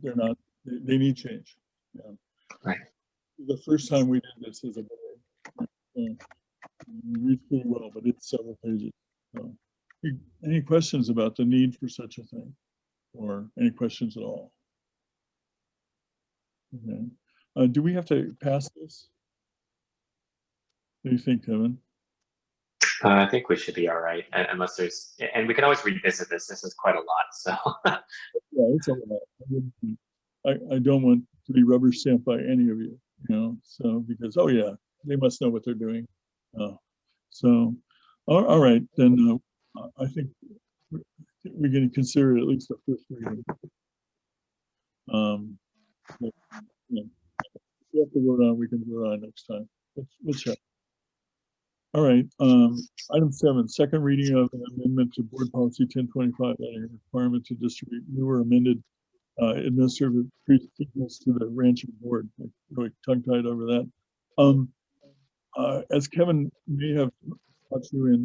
they're not, they need change. Yeah. Right. The first time we did this as a board, we read pretty well, but it's several pages. So, any questions about the need for such a thing, or any questions at all? Okay. Do we have to pass this? What do you think, Kevin? I think we should be all right, unless there's, and we can always revisit this. This is quite a lot, so. Yeah, it's a lot. I don't want to be rubber stamped by any of you, you know, so because, oh yeah, they must know what they're doing. So, all right, then I think we're going to consider it at least a first reading. But, yeah, if we have to vote on, we can vote on next time. We'll check. All right, item 7, second reading of an amendment to Board Policy 1025, adding a requirement to distribute new or amended administrative procedures to the Rancho Board. I'm really tongue-tied over that. As Kevin may have taught you in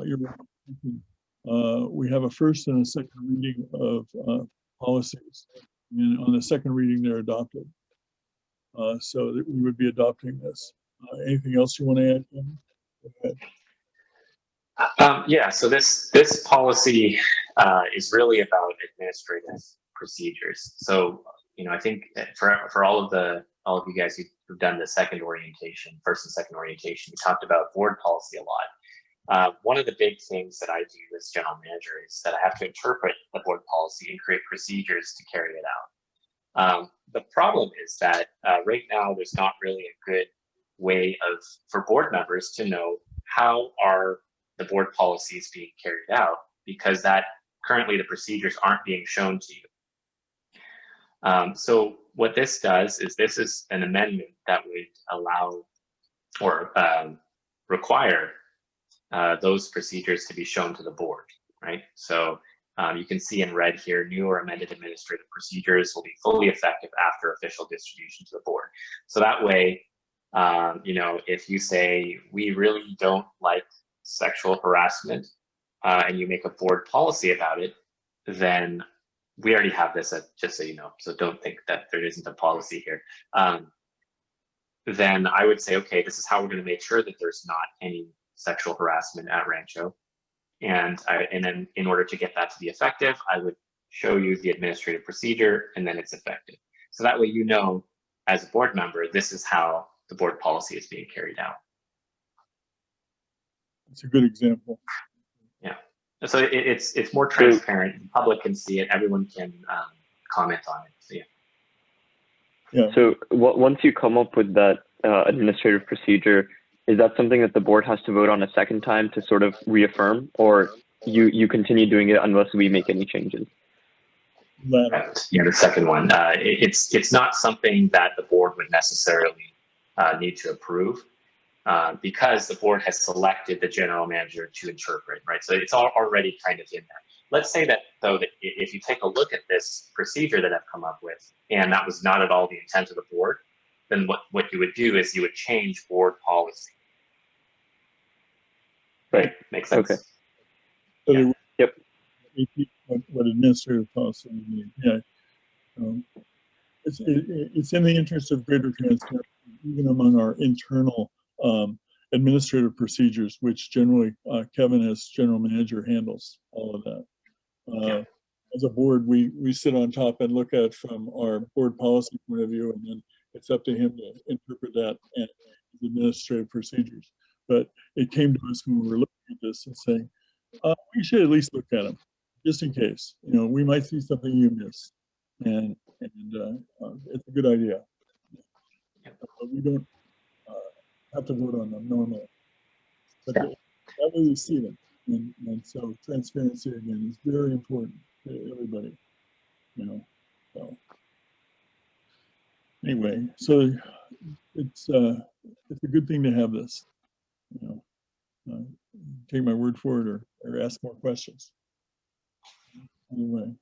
your we have a first and a second reading of policies, and on the second reading they're adopted. So that we would be adopting this. Anything else you want to add, Kevin? Yeah, so this policy is really about administrative procedures. So, you know, I think for all of you guys who've done the first and second orientation, we talked about board policy a lot. One of the big things that I do as general manager is that I have to interpret the board policy and create procedures to carry it out. The problem is that right now there's not really a good way for board members to know how are the board policies being carried out, because currently the procedures aren't being shown to you. So what this does is this is an amendment that would allow or require those procedures to be shown to the board, right? So you can see in red here, new or amended administrative procedures will be fully effective after official distribution to the board. So that way, you know, if you say we really don't like sexual harassment and you make a board policy about it, then we already have this, just so you know, so don't think that there isn't a policy here. Then I would say, okay, this is how we're going to make sure that there's not any sexual harassment at Rancho. And then in order to get that to be effective, I would show you the administrative procedure, and then it's effective. So that way, you know, as a board member, this is how the board policy is being carried out. It's a good example. Yeah. So it's more transparent. The public can see it. Everyone can comment on it. So, yeah. Yeah. So once you come up with that administrative procedure, is that something that the board has to vote on a second time to sort of reaffirm, or you continue doing it unless we make any changes? Right. Yeah, the second one. It's not something that the board would necessarily need to approve because the board has selected the general manager to interpret, right? So it's already kind of in there. Let's say that, though, that if you take a look at this procedure that I've come up with, and that was not at all the intent of the board, then what you would do is you would change board policy. Right. Makes sense? Okay. So Yeah. Yep. What administrative policy we need. Yeah. It's in the interest of greater transparency, even among our internal administrative procedures, which generally Kevin as general manager handles all of that. As a board, we sit on top and look at from our board policy point of view, and then it's up to him to interpret that and administrative procedures. But it came to us when we were looking at this and saying, we should at least look at them, just in case. You know, we might see something you miss, and it's a good idea. But we don't have to vote on them normally. But that way we see them, and so transparency again is very important to everybody. You know, so anyway, so it's a good thing to have this. You know, take my word for it, or ask more questions. Anyway,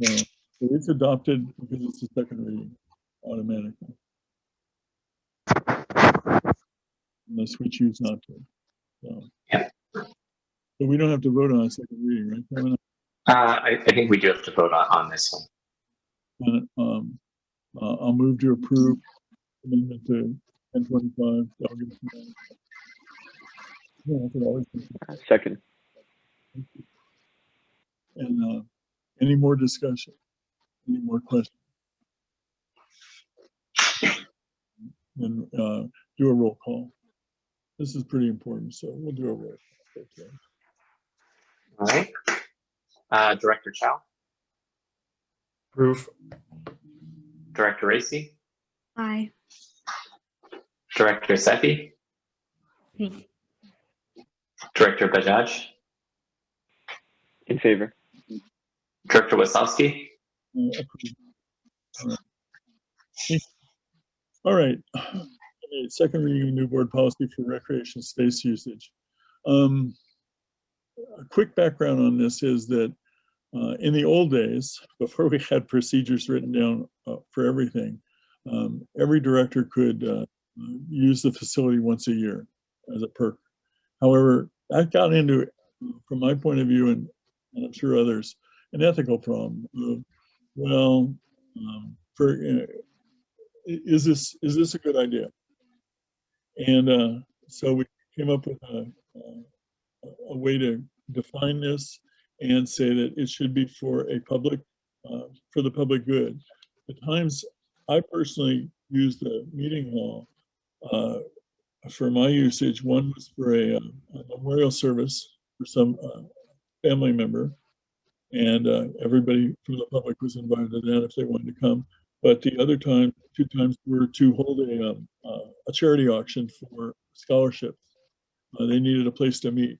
so it's adopted because it's a second reading automatically, unless we choose not to. So, But we don't have to vote on a second reading, right, Kevin? I think we do have to vote on this one. And, I'll move to approve amendment to 1025. Delegate command. Yeah, I could always do that. Second. And any more discussion? Any more questions? And do a roll call. This is pretty important, so we'll do a roll call. Okay. All right. Director Chow, Approve. Director Racy, Aye. Director Sethi, Approve. Director Bajaj, In favor. Director Wasowski. Approved. All right. All right. Okay, second reading of new board policy for recreation space usage. A quick background on this is that in the old days, before we had procedures written down for everything, every director could use the facility once a year as a perk. However, that got into, from my point of view, and I'm sure others, an ethical problem. Is this a good idea? And so we came up with a way to define this and say that it should be for a public, for the public good. The times I personally use the meeting hall for my usage, one was for a memorial service for some family member, and everybody from the public was invited to that if they wanted to come. But the other time, 2 times, were to hold a charity auction for scholarships. They needed a place to meet,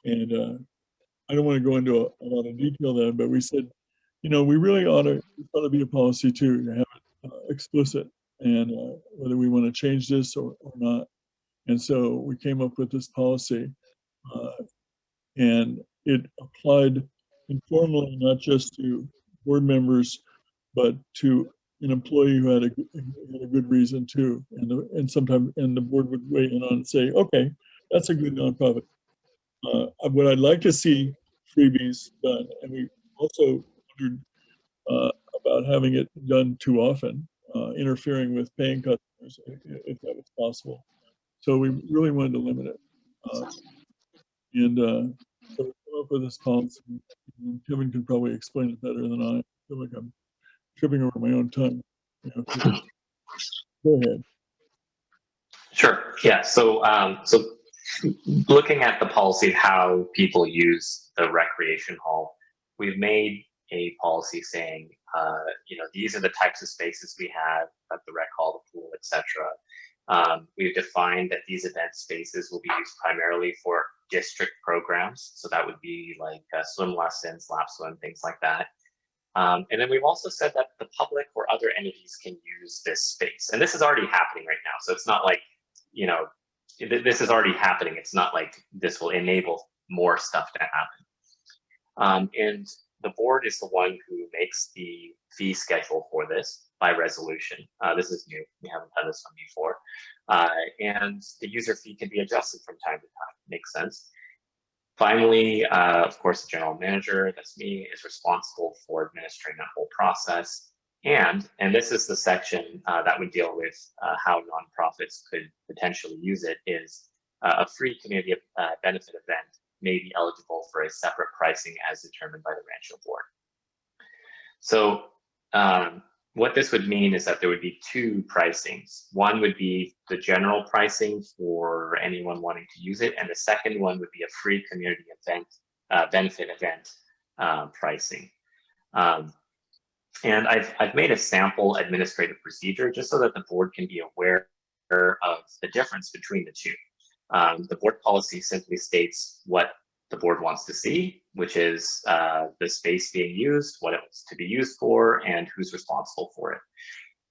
and I don't want to go into a lot of detail there, but we said, you know, we really ought to be a policy too, to have it explicit, and whether we want to change this or not. And so we came up with this policy, and it applied informally, not just to board members, but to an employee who had a good reason too. And sometimes the board would weigh in on and say, okay, that's a good nonprofit. What I'd like to see freebies done, and we also wondered about having it done too often, interfering with paying customers if that was possible. So we really wanted to limit it. So we came up with this policy. Kevin can probably explain it better than I. I feel like I'm tripping over my own tongue. You know, go ahead. Sure. Yeah. So looking at the policy of how people use the recreation hall, we've made a policy saying, you know, these are the types of spaces we have at the rec hall, the pool, etc. We've defined that these event spaces will be used primarily for district programs. So that would be like swim lessons, lap swim, things like that. And then we've also said that the public or other entities can use this space. And this is already happening right now. So it's not like, you know, this is already happening. It's not like this will enable more stuff to happen. And the board is the one who makes the fee schedule for this by resolution. This is new. We haven't done this one before. And the user fee can be adjusted from time to time. Makes sense. Finally, of course, the general manager, that's me, is responsible for administering that whole process. And this is the section that would deal with how nonprofits could potentially use it, is a free community benefit event may be eligible for a separate pricing as determined by the Rancho Board. So what this would mean is that there would be 2 pricings. One would be the general pricing for anyone wanting to use it, and the second one would be a free community event benefit event pricing. And I've made a sample administrative procedure just so that the board can be aware of the difference between the 2. The board policy simply states what the board wants to see, which is the space being used, what it's to be used for, and who's responsible for it.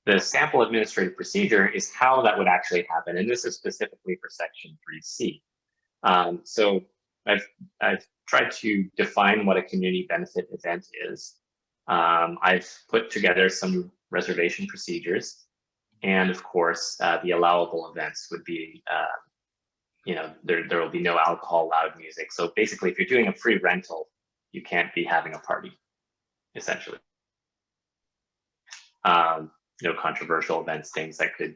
The sample administrative procedure is how that would actually happen, and this is specifically for Section 3C. So I've tried to define what a community benefit event is. I've put together some reservation procedures, and of course, the allowable events would be there will be no alcohol, loud music. So basically, if you're doing a free rental, you can't be having a party, essentially. No controversial events, things that could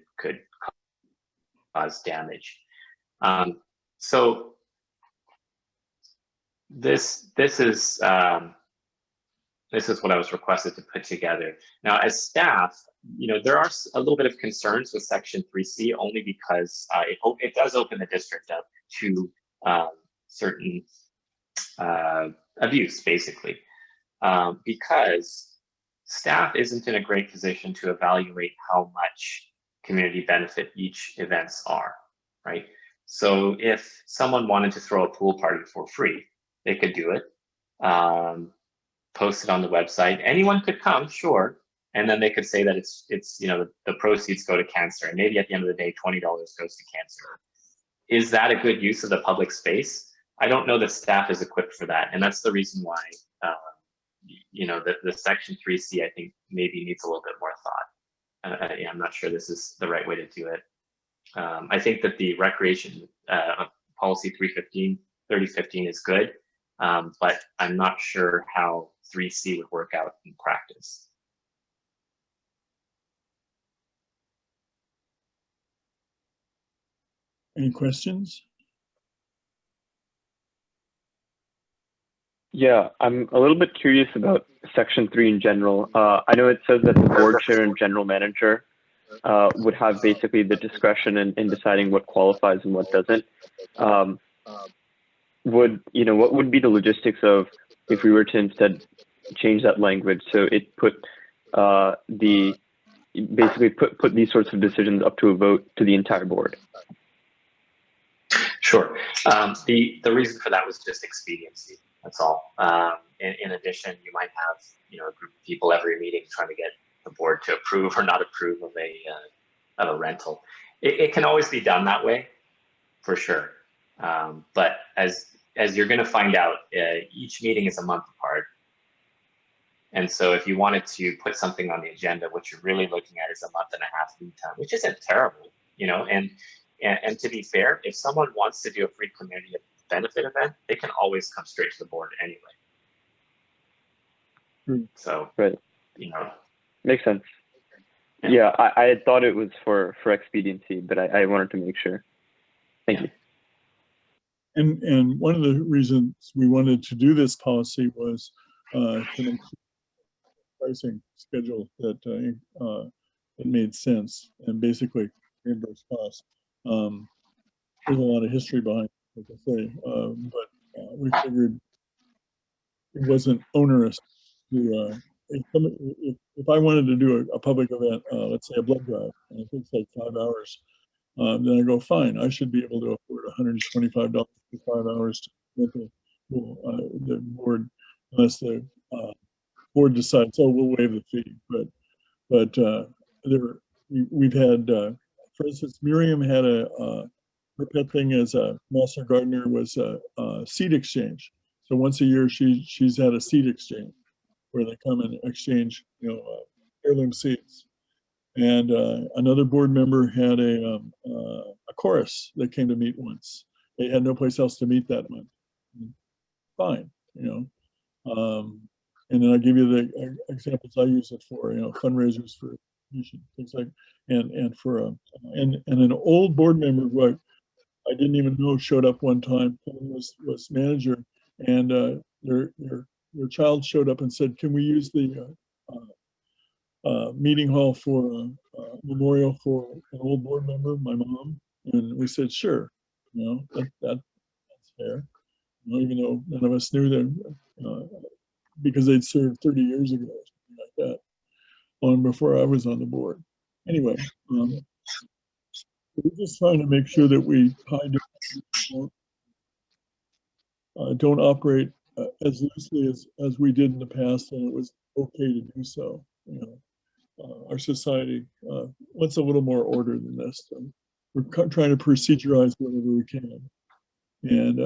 cause damage. So this is what I was requested to put together. Now, as staff, there are a little bit of concerns with Section 3C, only because it does open the district up to certain abuse, basically, because staff isn't in a great position to evaluate how much community benefit each events are, right? So if someone wanted to throw a pool party for free, they could do it, post it on the website. Anyone could come, sure, and then they could say that it's the proceeds go to cancer, and maybe at the end of the day, $20 goes to cancer. Is that a good use of the public space? I don't know that staff is equipped for that, and that's the reason why the Section 3C, I think, maybe needs a little bit more thought. I'm not sure this is the right way to do it. I think that the recreation policy 3015 is good, but I'm not sure how 3C would work out in practice. Any questions? Yeah, I'm a little bit curious about Section 3 in general. I know it says that the board chair and general manager would have basically the discretion in deciding what qualifies and what doesn't. What would be the logistics of if we were to instead change that language so it put basically put these sorts of decisions up to a vote to the entire board? Sure. The reason for that was just expediency. That's all. In addition, you might have a group of people every meeting trying to get the board to approve or not approve of a rental. It can always be done that way, for sure. But as you're going to find out, each meeting is a month apart. And so if you wanted to put something on the agenda, what you're really looking at is a month and a half lead time, which isn't terrible, and to be fair, if someone wants to do a free community benefit event, they can always come straight to the board anyway. So, right. Makes sense. Yeah, I had thought it was for expediency, but I wanted to make sure. Thank you. And one of the reasons we wanted to do this policy was to make pricing schedule that it made sense and basically reimburse costs. There's a lot of history behind it, like I say, but we figured it wasn't onerous to if I wanted to do a public event, let's say a blood drive, and it takes like 5 hours, then I go, fine, I should be able to afford $125 for 5 hours to get the board, unless the board decides, oh, we'll waive the fee. But we've had, for instance, Miriam had her pet thing as a master gardener was a seed exchange. So once a year, she's had a seed exchange where they come and exchange, heirloom seeds. And another board member had a chorus that came to meet once. They had no place else to meet that month. Fine, and then I'll give you the examples I use it for, fundraisers for things like, and for and an old board member who I didn't even know showed up one time, was manager, and your child showed up and said, "Can we use the meeting hall for a memorial for an old board member, my mom?" And we said, "Sure, that's fair." Even though none of us knew them, because they'd served 30 years ago, or something like that, long before I was on the board. Anyway, we're just trying to make sure that we don't operate as loosely as we did in the past, and it was okay to do so. Our society wants a little more order than this. So we're trying to proceduralize whatever we can, and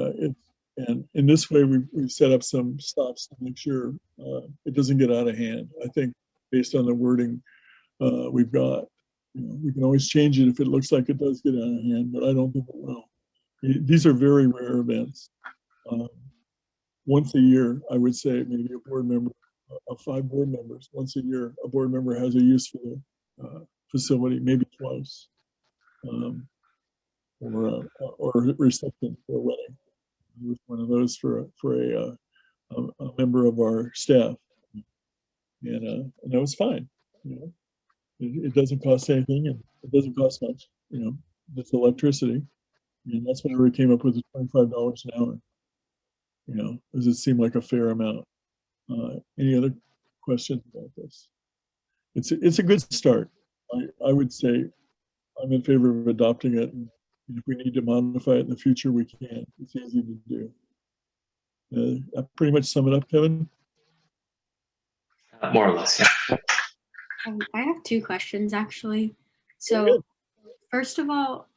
in this way, we've set up some stops to make sure it doesn't get out of hand. I think based on the wording we've got, we can always change it if it looks like it does get out of hand, but I don't think it will. These are very rare events. Once a year, I would say maybe a board member, of 5 board members, once a year, a board member has a use for the facility, maybe twice, or a reception for a wedding. It was one of those for a member of our staff, and that was fine. You know, it doesn't cost anything, and it doesn't cost much. You know, it's electricity, and that's whenever we came up with the $25 an hour. You know, does it seem like a fair amount? Any other questions about this? It's a good start. I would say I'm in favor of adopting it. And if we need to modify it in the future, we can. It's easy to do. I pretty much sum it up, Kevin. More or less, yeah. I have 2 questions actually. So first of all,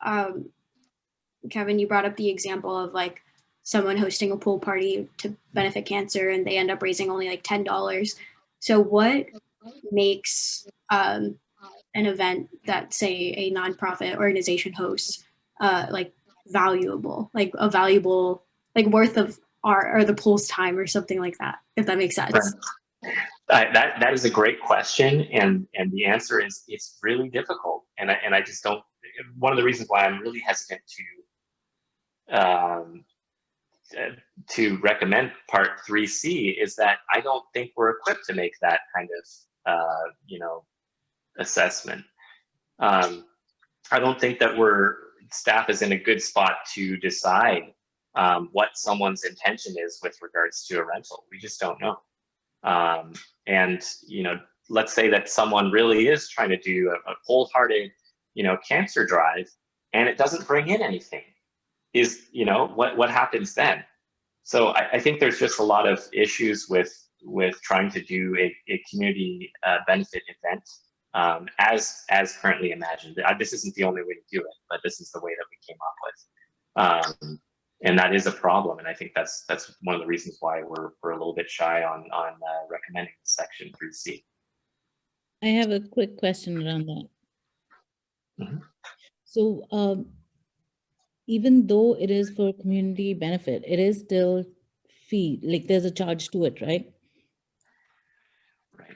Kevin, you brought up the example of like someone hosting a pool party to benefit cancer and they end up raising only like $10. So what makes an event that say a nonprofit organization hosts like valuable, like a valuable, like worth of our or the pool's time or something like that, if that makes sense? That is a great question, and the answer is it's really difficult, and I just don't. One of the reasons why I'm really hesitant to recommend Part 3C is that I don't think we're equipped to make that kind of assessment. I don't think that staff is in a good spot to decide what someone's intention is with regards to a rental. We just don't know. And let's say that someone really is trying to do a wholehearted, cancer drive, and it doesn't bring in anything. What happens then? So I think there's just a lot of issues with trying to do a community benefit event as currently imagined. This isn't the only way to do it, but this is the way that we came up with. And that is a problem, and I think that's one of the reasons why we're a little bit shy on recommending Section 3C. I have a quick question around that. Mm-hmm. So even though it is for community benefit, it is still fee, like there's a charge to it, right?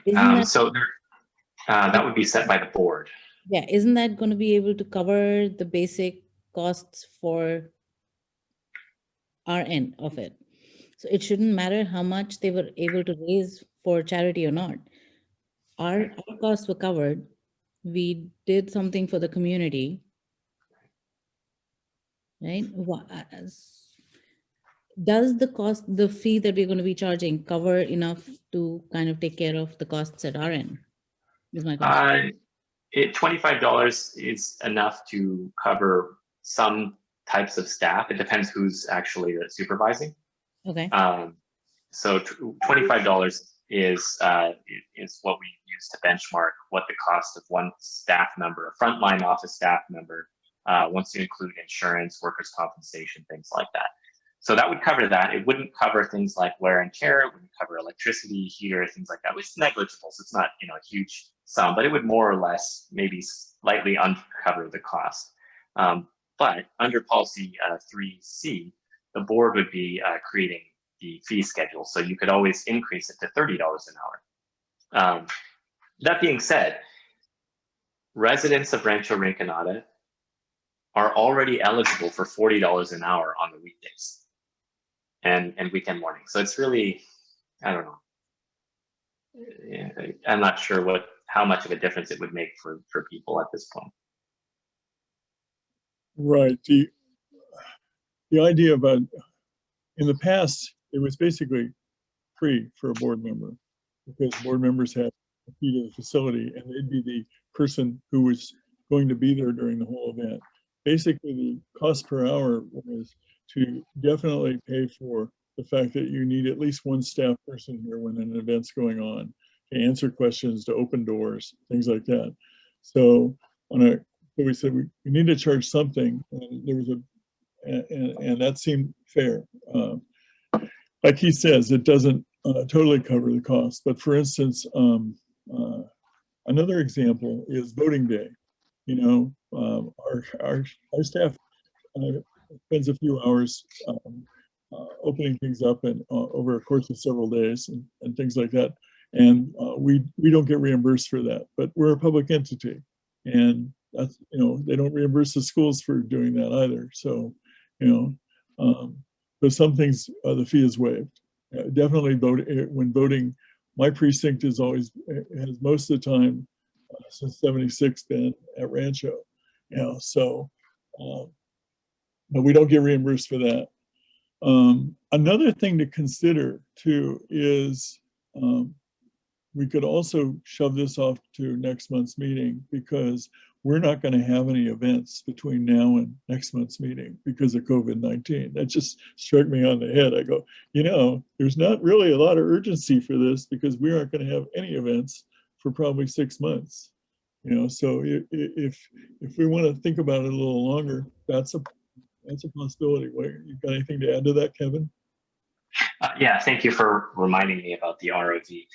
Right. So that would be set by the board. Yeah, isn't that going to be able to cover the basic costs for our end of it? So it shouldn't matter how much they were able to raise for charity or not. Our costs were covered. We did something for the community, right? Does the fee that we're going to be charging cover enough to kind of take care of the costs at our end? Is my question. $25 is enough to cover some types of staff. It depends who's actually supervising. Okay. So $25 is what we use to benchmark what the cost of one staff member, a frontline office staff member, once you include insurance, workers' compensation, things like that. So that would cover that. It wouldn't cover things like wear and tear. It wouldn't cover electricity, heater, things like that, which is negligible. So it's not a huge sum, but it would more or less maybe slightly uncover the cost. But under policy 3C, the board would be creating the fee schedule. So you could always increase it to $30 an hour. That being said, residents of Rancho Rinconada are already eligible for $40 an hour on the weekdays and weekend mornings. So it's really, I don't know. Yeah, I'm not sure how much of a difference it would make for people at this point. Right. The idea about, in the past, it was basically free for a board member because board members had a key to the facility and they'd be the person who was going to be there during the whole event. Basically, the cost per hour was to definitely pay for the fact that you need at least one staff person here when an event's going on to answer questions, to open doors, things like that. So we said we need to charge something, and there was and that seemed fair. Like he says, it doesn't totally cover the cost. But for instance, another example is voting day. Our staff spends a few hours opening things up and over a course of several days and things like that. And we don't get reimbursed for that, but we're a public entity, and that's, they don't reimburse the schools for doing that either. So, but some things the fee is waived. Definitely when voting. My precinct has most of the time since '76 been at Rancho, so but we don't get reimbursed for that. Another thing to consider too is we could also shove this off to next month's meeting, because we're not going to have any events between now and next month's meeting because of COVID-19. That just struck me on the head. I go, there's not really a lot of urgency for this because we aren't going to have any events for probably 6 months. So if we want to think about it a little longer, that's a possibility. You got anything to add to that, Kevin? Yeah, thank you for reminding me about the ROV.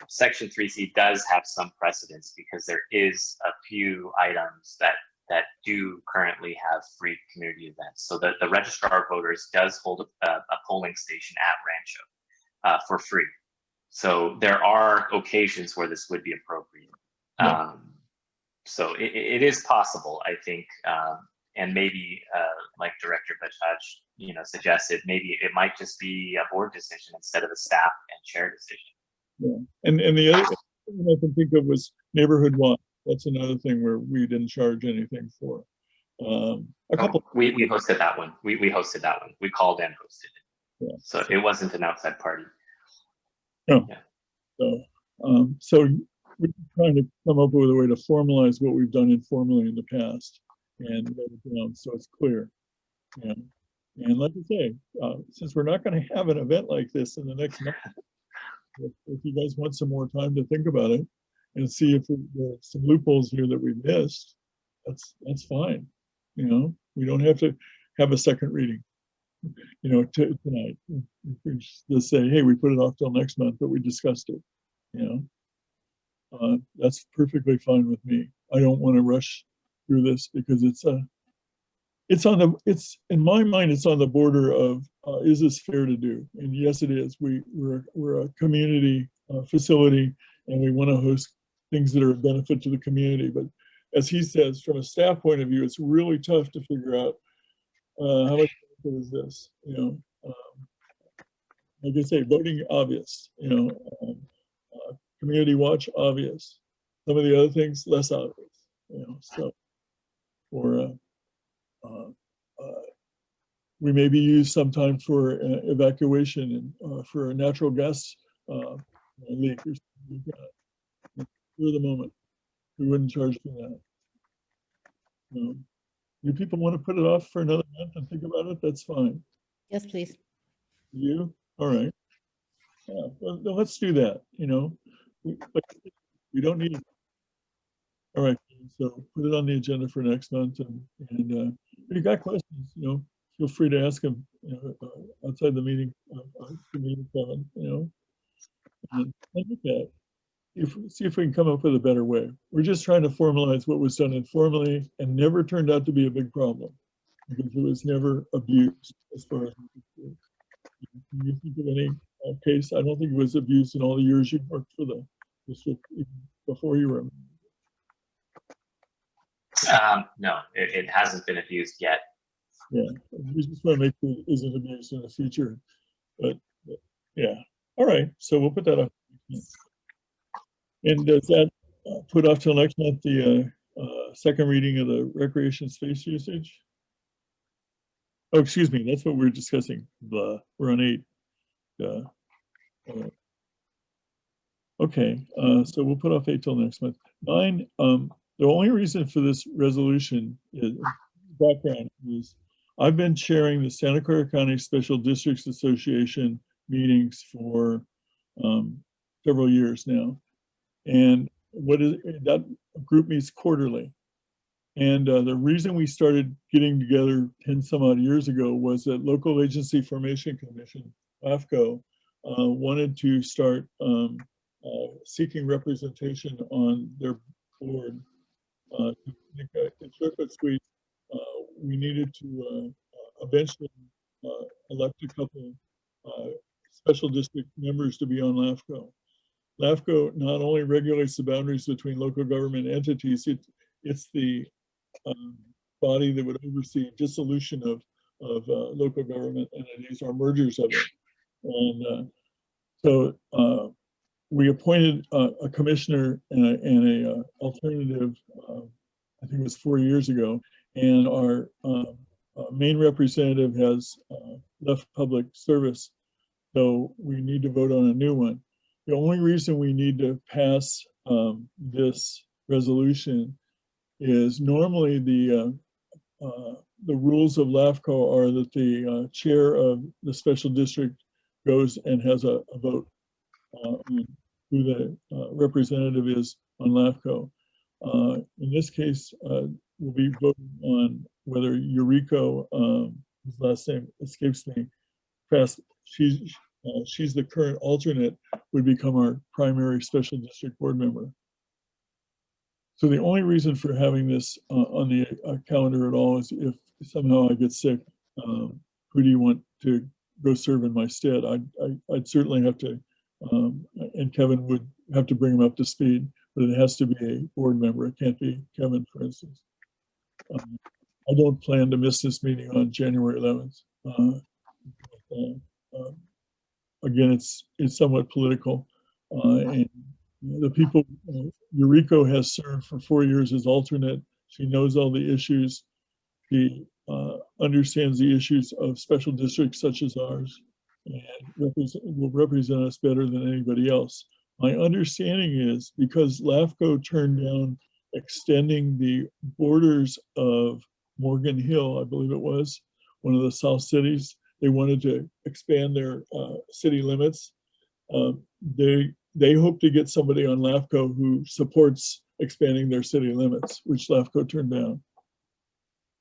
Section 3C does have some precedence because there is a few items that do currently have free community events. So the registrar of voters does hold a polling station at Rancho for free. So there are occasions where this would be appropriate. Yeah. So it is possible, I think, and maybe like Director Bajaj, suggested, maybe it might just be a board decision instead of a staff and chair decision. Yeah, and the other thing I can think of was neighborhood watch. That's another thing where we didn't charge anything for. We hosted that one. We hosted that one. We called and hosted it. Yeah. So it wasn't an outside party. No. Yeah. So we're trying to come up with a way to formalize what we've done informally in the past and write it down so it's clear. Yeah. And like I say, since we're not going to have an event like this in the next month, if you guys want some more time to think about it and see if there's some loopholes here that we missed, that's fine. We don't have to have a second reading, tonight. We just say, hey, we put it off till next month, but we discussed it. That's perfectly fine with me. I don't want to rush through this because it's in my mind, it's on the border of is this fair to do? And yes, it is. We're a community facility, and we want to host things that are a benefit to the community. But as he says, from a staff point of view, it's really tough to figure out how much benefit is this. Like I say, voting obvious. Community watch obvious. Some of the other things less obvious. So or we maybe use some time for evacuation and for a natural gas leak or something like that. For the moment, we wouldn't charge for that. Do people want to put it off for another month and think about it? That's fine. Yes, please. You? All right. Yeah, well, let's do that. We don't need it. All right, so put it on the agenda for next month, and if you got questions, feel free to ask them outside the meeting, Kevin, and look at see if we can come up with a better way. We're just trying to formalize what was done informally and never turned out to be a big problem because it was never abused as far as can you think of any case? I don't think it was abused in all the years you worked for the district, even before you were. No, it hasn't been abused yet. Yeah, we just want to make sure it isn't abused in the future. But yeah, all right. So we'll put that up. And does that put off till next month the second reading of the recreation space usage? Oh, excuse me. That's what we're discussing. We're on 8. Okay, so we'll put off 8 till next month. 9. The only reason for this resolution is background is I've been chairing the Santa Clara County Special Districts Association meetings for several years now. And that group meets quarterly. And the reason we started getting together 10 some odd years ago was that Local Agency Formation Commission, LAFCO, wanted to start seeking representation on their board. To make a circuit suite, we needed to eventually elect a couple special district members to be on LAFCO. LAFCO not only regulates the boundaries between local government entities, it's the body that would oversee dissolution of local government entities or mergers of it. And so we appointed a commissioner and a alternative, I think it was 4 years ago, and our main representative has left public service, so we need to vote on a new one. The only reason we need to pass this resolution is normally the rules of LAFCO are that the chair of the special district goes and has a vote on who the representative is on LAFCO. In this case, we'll be voting on whether Eureka, his last name escapes me, she's the current alternate, would become our primary special district board member. So the only reason for having this on the calendar at all is if somehow I get sick, who do you want to go serve in my stead? I'd certainly have to, and Kevin would have to bring him up to speed, but it has to be a board member. It can't be Kevin, for instance. I don't plan to miss this meeting on January 11th. Again, it's somewhat political, and the people, Eureka has served for 4 years as alternate. She knows all the issues. She understands the issues of special districts such as ours, and will represent us better than anybody else. My understanding is because LAFCO turned down extending the borders of Morgan Hill, I believe it was, one of the South cities, they wanted to expand their city limits. They hope to get somebody on LAFCO who supports expanding their city limits, which LAFCO turned down.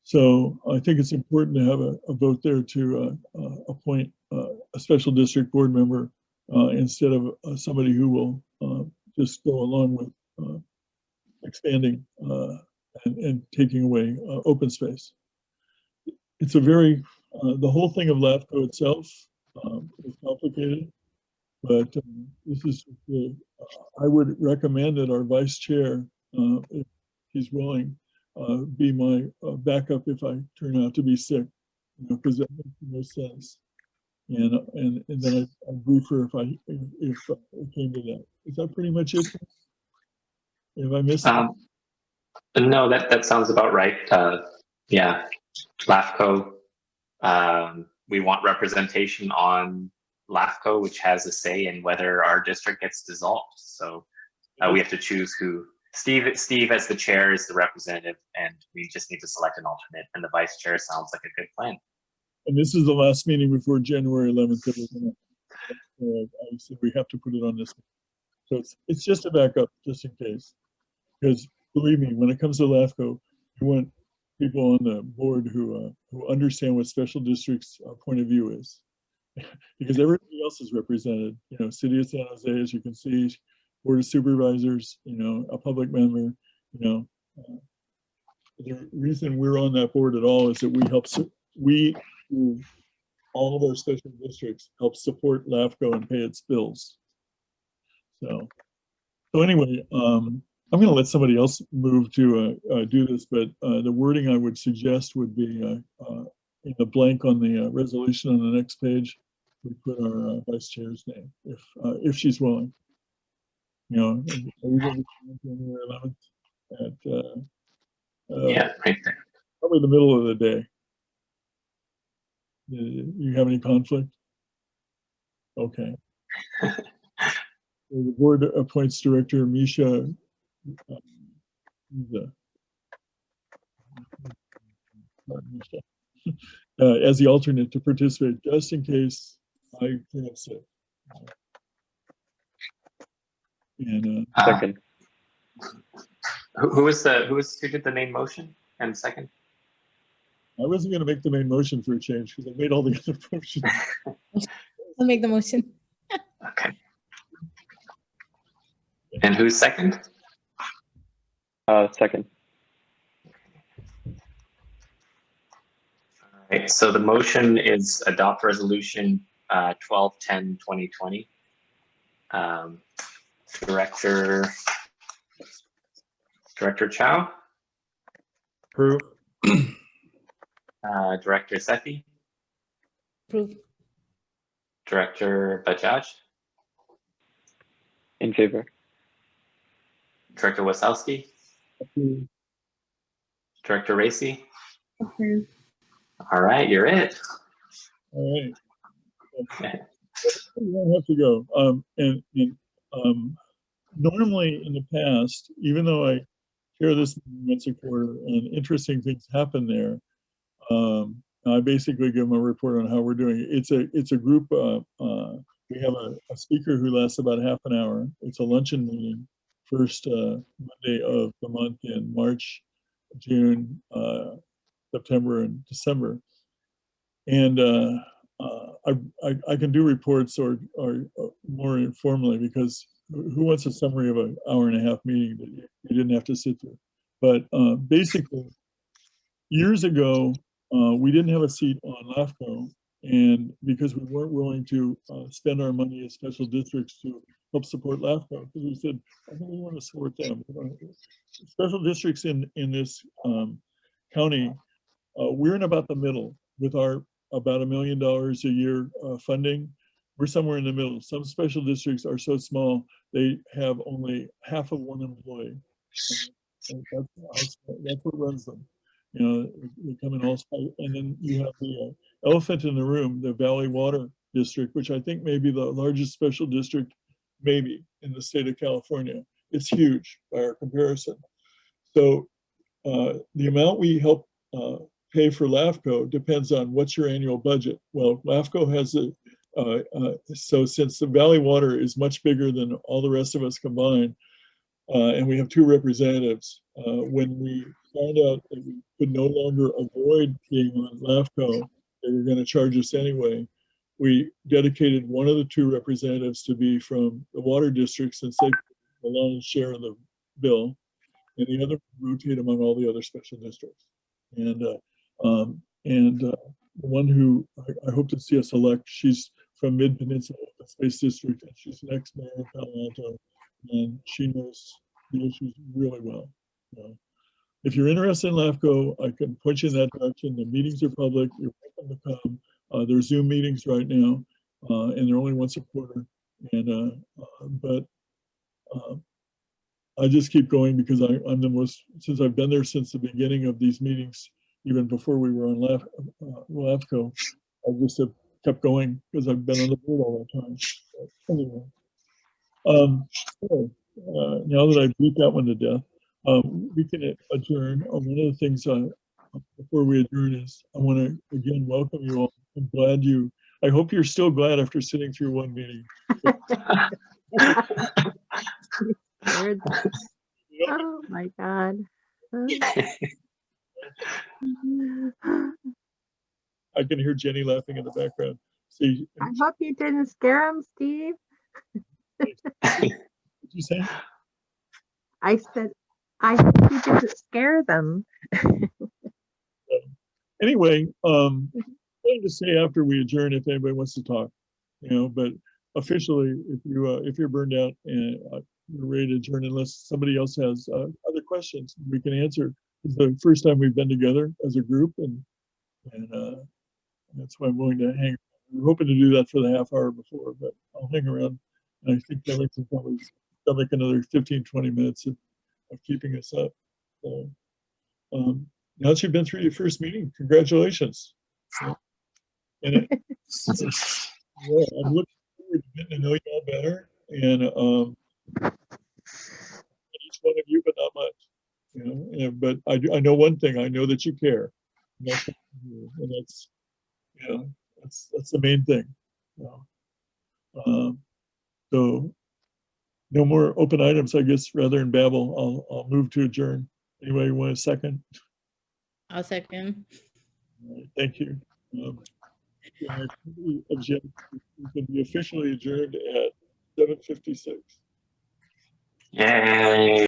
So I think it's important to have a vote there to appoint a special district board member instead of somebody who will just go along with expanding and taking away open space. It's a very, the whole thing of LAFCO itself is complicated, but this is, I would recommend that our vice chair, if he's willing, be my backup if I turn out to be sick, because that makes no sense. And then I'd brief her if it came to that. Is that pretty much it? Have I missed? No, that sounds about right. Yeah, LAFCO. We want representation on LAFCO, which has a say in whether our district gets dissolved. So we have to choose who. Steve as the chair is the representative, and we just need to select an alternate. And the vice chair sounds like a good plan. And this is the last meeting before January 11th. That I said we have to put it on this. So it's just a backup, just in case. Because believe me, when it comes to LAFCO, you want people on the board who understand what special districts' point of view is. Because everybody else is represented. City of San Jose, as you can see, Board of Supervisors, a public member, the reason we're on that board at all is that we through all of our special districts, help support LAFCO and pay its bills. So anyway, I'm going to let somebody else move to do this, but the wording I would suggest would be in the blank on the resolution on the next page, we put our vice chair's name, if she's willing. Are we going to January 11th at yeah, right there. Probably the middle of the day. You have any conflict? Okay. The board appoints Director Misha as the alternate to participate, just in case I can't sit. And second. Who did the main motion and second? I wasn't going to make the main motion for a change because I made all the other motions. I'll make the motion. Okay. And who's second? Second. Right, so the motion is adopt resolution 12/10/2020. Director Chow, Approve. Director Sethi, Approve. Director Bajaj, In favor. Director Wasowski, Approve. Director Racy. Approve. All right, you're it. All right. You don't have to go. Normally in the past, even though I chair this once a quarter and interesting things happen there, I basically give them a report on how we're doing. It's a group. We have a speaker who lasts about half an hour. It's a luncheon meeting, first Monday of the month in March, June, September, and December. And I can do reports or more informally, because who wants a summary of an hour and a half meeting that you didn't have to sit through? But basically, years ago, we didn't have a seat on LAFCO, and because we weren't willing to spend our money as special districts to help support LAFCO, because we said, I think we want to support them. Special districts in this county, we're in about the middle with our about $1 million a year funding. We're somewhere in the middle. Some special districts are so small, they have only half of one employee. And that's what runs them. You know, they come in all, and then you have the elephant in the room, the Valley Water District, which I think may be the largest special district, maybe, in the state of California. It's huge by our comparison. So the amount we help pay for LAFCO depends on what's your annual budget. Well, LAFCO has so since the Valley Water is much bigger than all the rest of us combined, and we have 2 representatives, when we found out that we could no longer avoid being on LAFCO, they were going to charge us anyway, we dedicated one of the 2 representatives to be from the water districts, since they the lion's share of the bill, and the other rotate among all the other special districts. And the one who I hope to see us elect, she's from Mid-Peninsula Space District, and she's an ex-mayor of Palo Alto, and she knows the issues really well. If you're interested in LAFCO, I can point you in that direction. The meetings are public. You're welcome to come. There's Zoom meetings right now, and they're only once a quarter. And but I just keep going because I'm the most, since I've been there since the beginning of these meetings, even before we were on LAFCO, I just have kept going because I've been on the board all that time. But anyway, now that I've beat that one to death, we can adjourn. One of the things before we adjourn is I want to again welcome you all. I'm glad I hope you're still glad after sitting through one meeting. Oh my God. I can hear Jenny laughing in the background. See, I hope you didn't scare him, Steve. what did you say? I said, I hope you didn't scare them. Anyway, I'm going to say after we adjourn if anybody wants to talk, but officially, if you're burned out and we're ready to adjourn, unless somebody else has other questions we can answer. It's the first time we've been together as a group, and that's why I'm willing to hang. We're hoping to do that for the half hour before, but I'll hang around. And I think Kelly can probably stomach another 15, 20 minutes of keeping us up. So now that you've been through your first meeting, congratulations. And I'm looking forward to getting to know you all better, and each one of you, but not much. But I know one thing. I know that you care, and that's that's the main thing. So no more open items, I guess. Rather than babble, I'll move to adjourn. Anybody want a second? I'll second. Thank you. We can be officially adjourned at 7:56. Yay.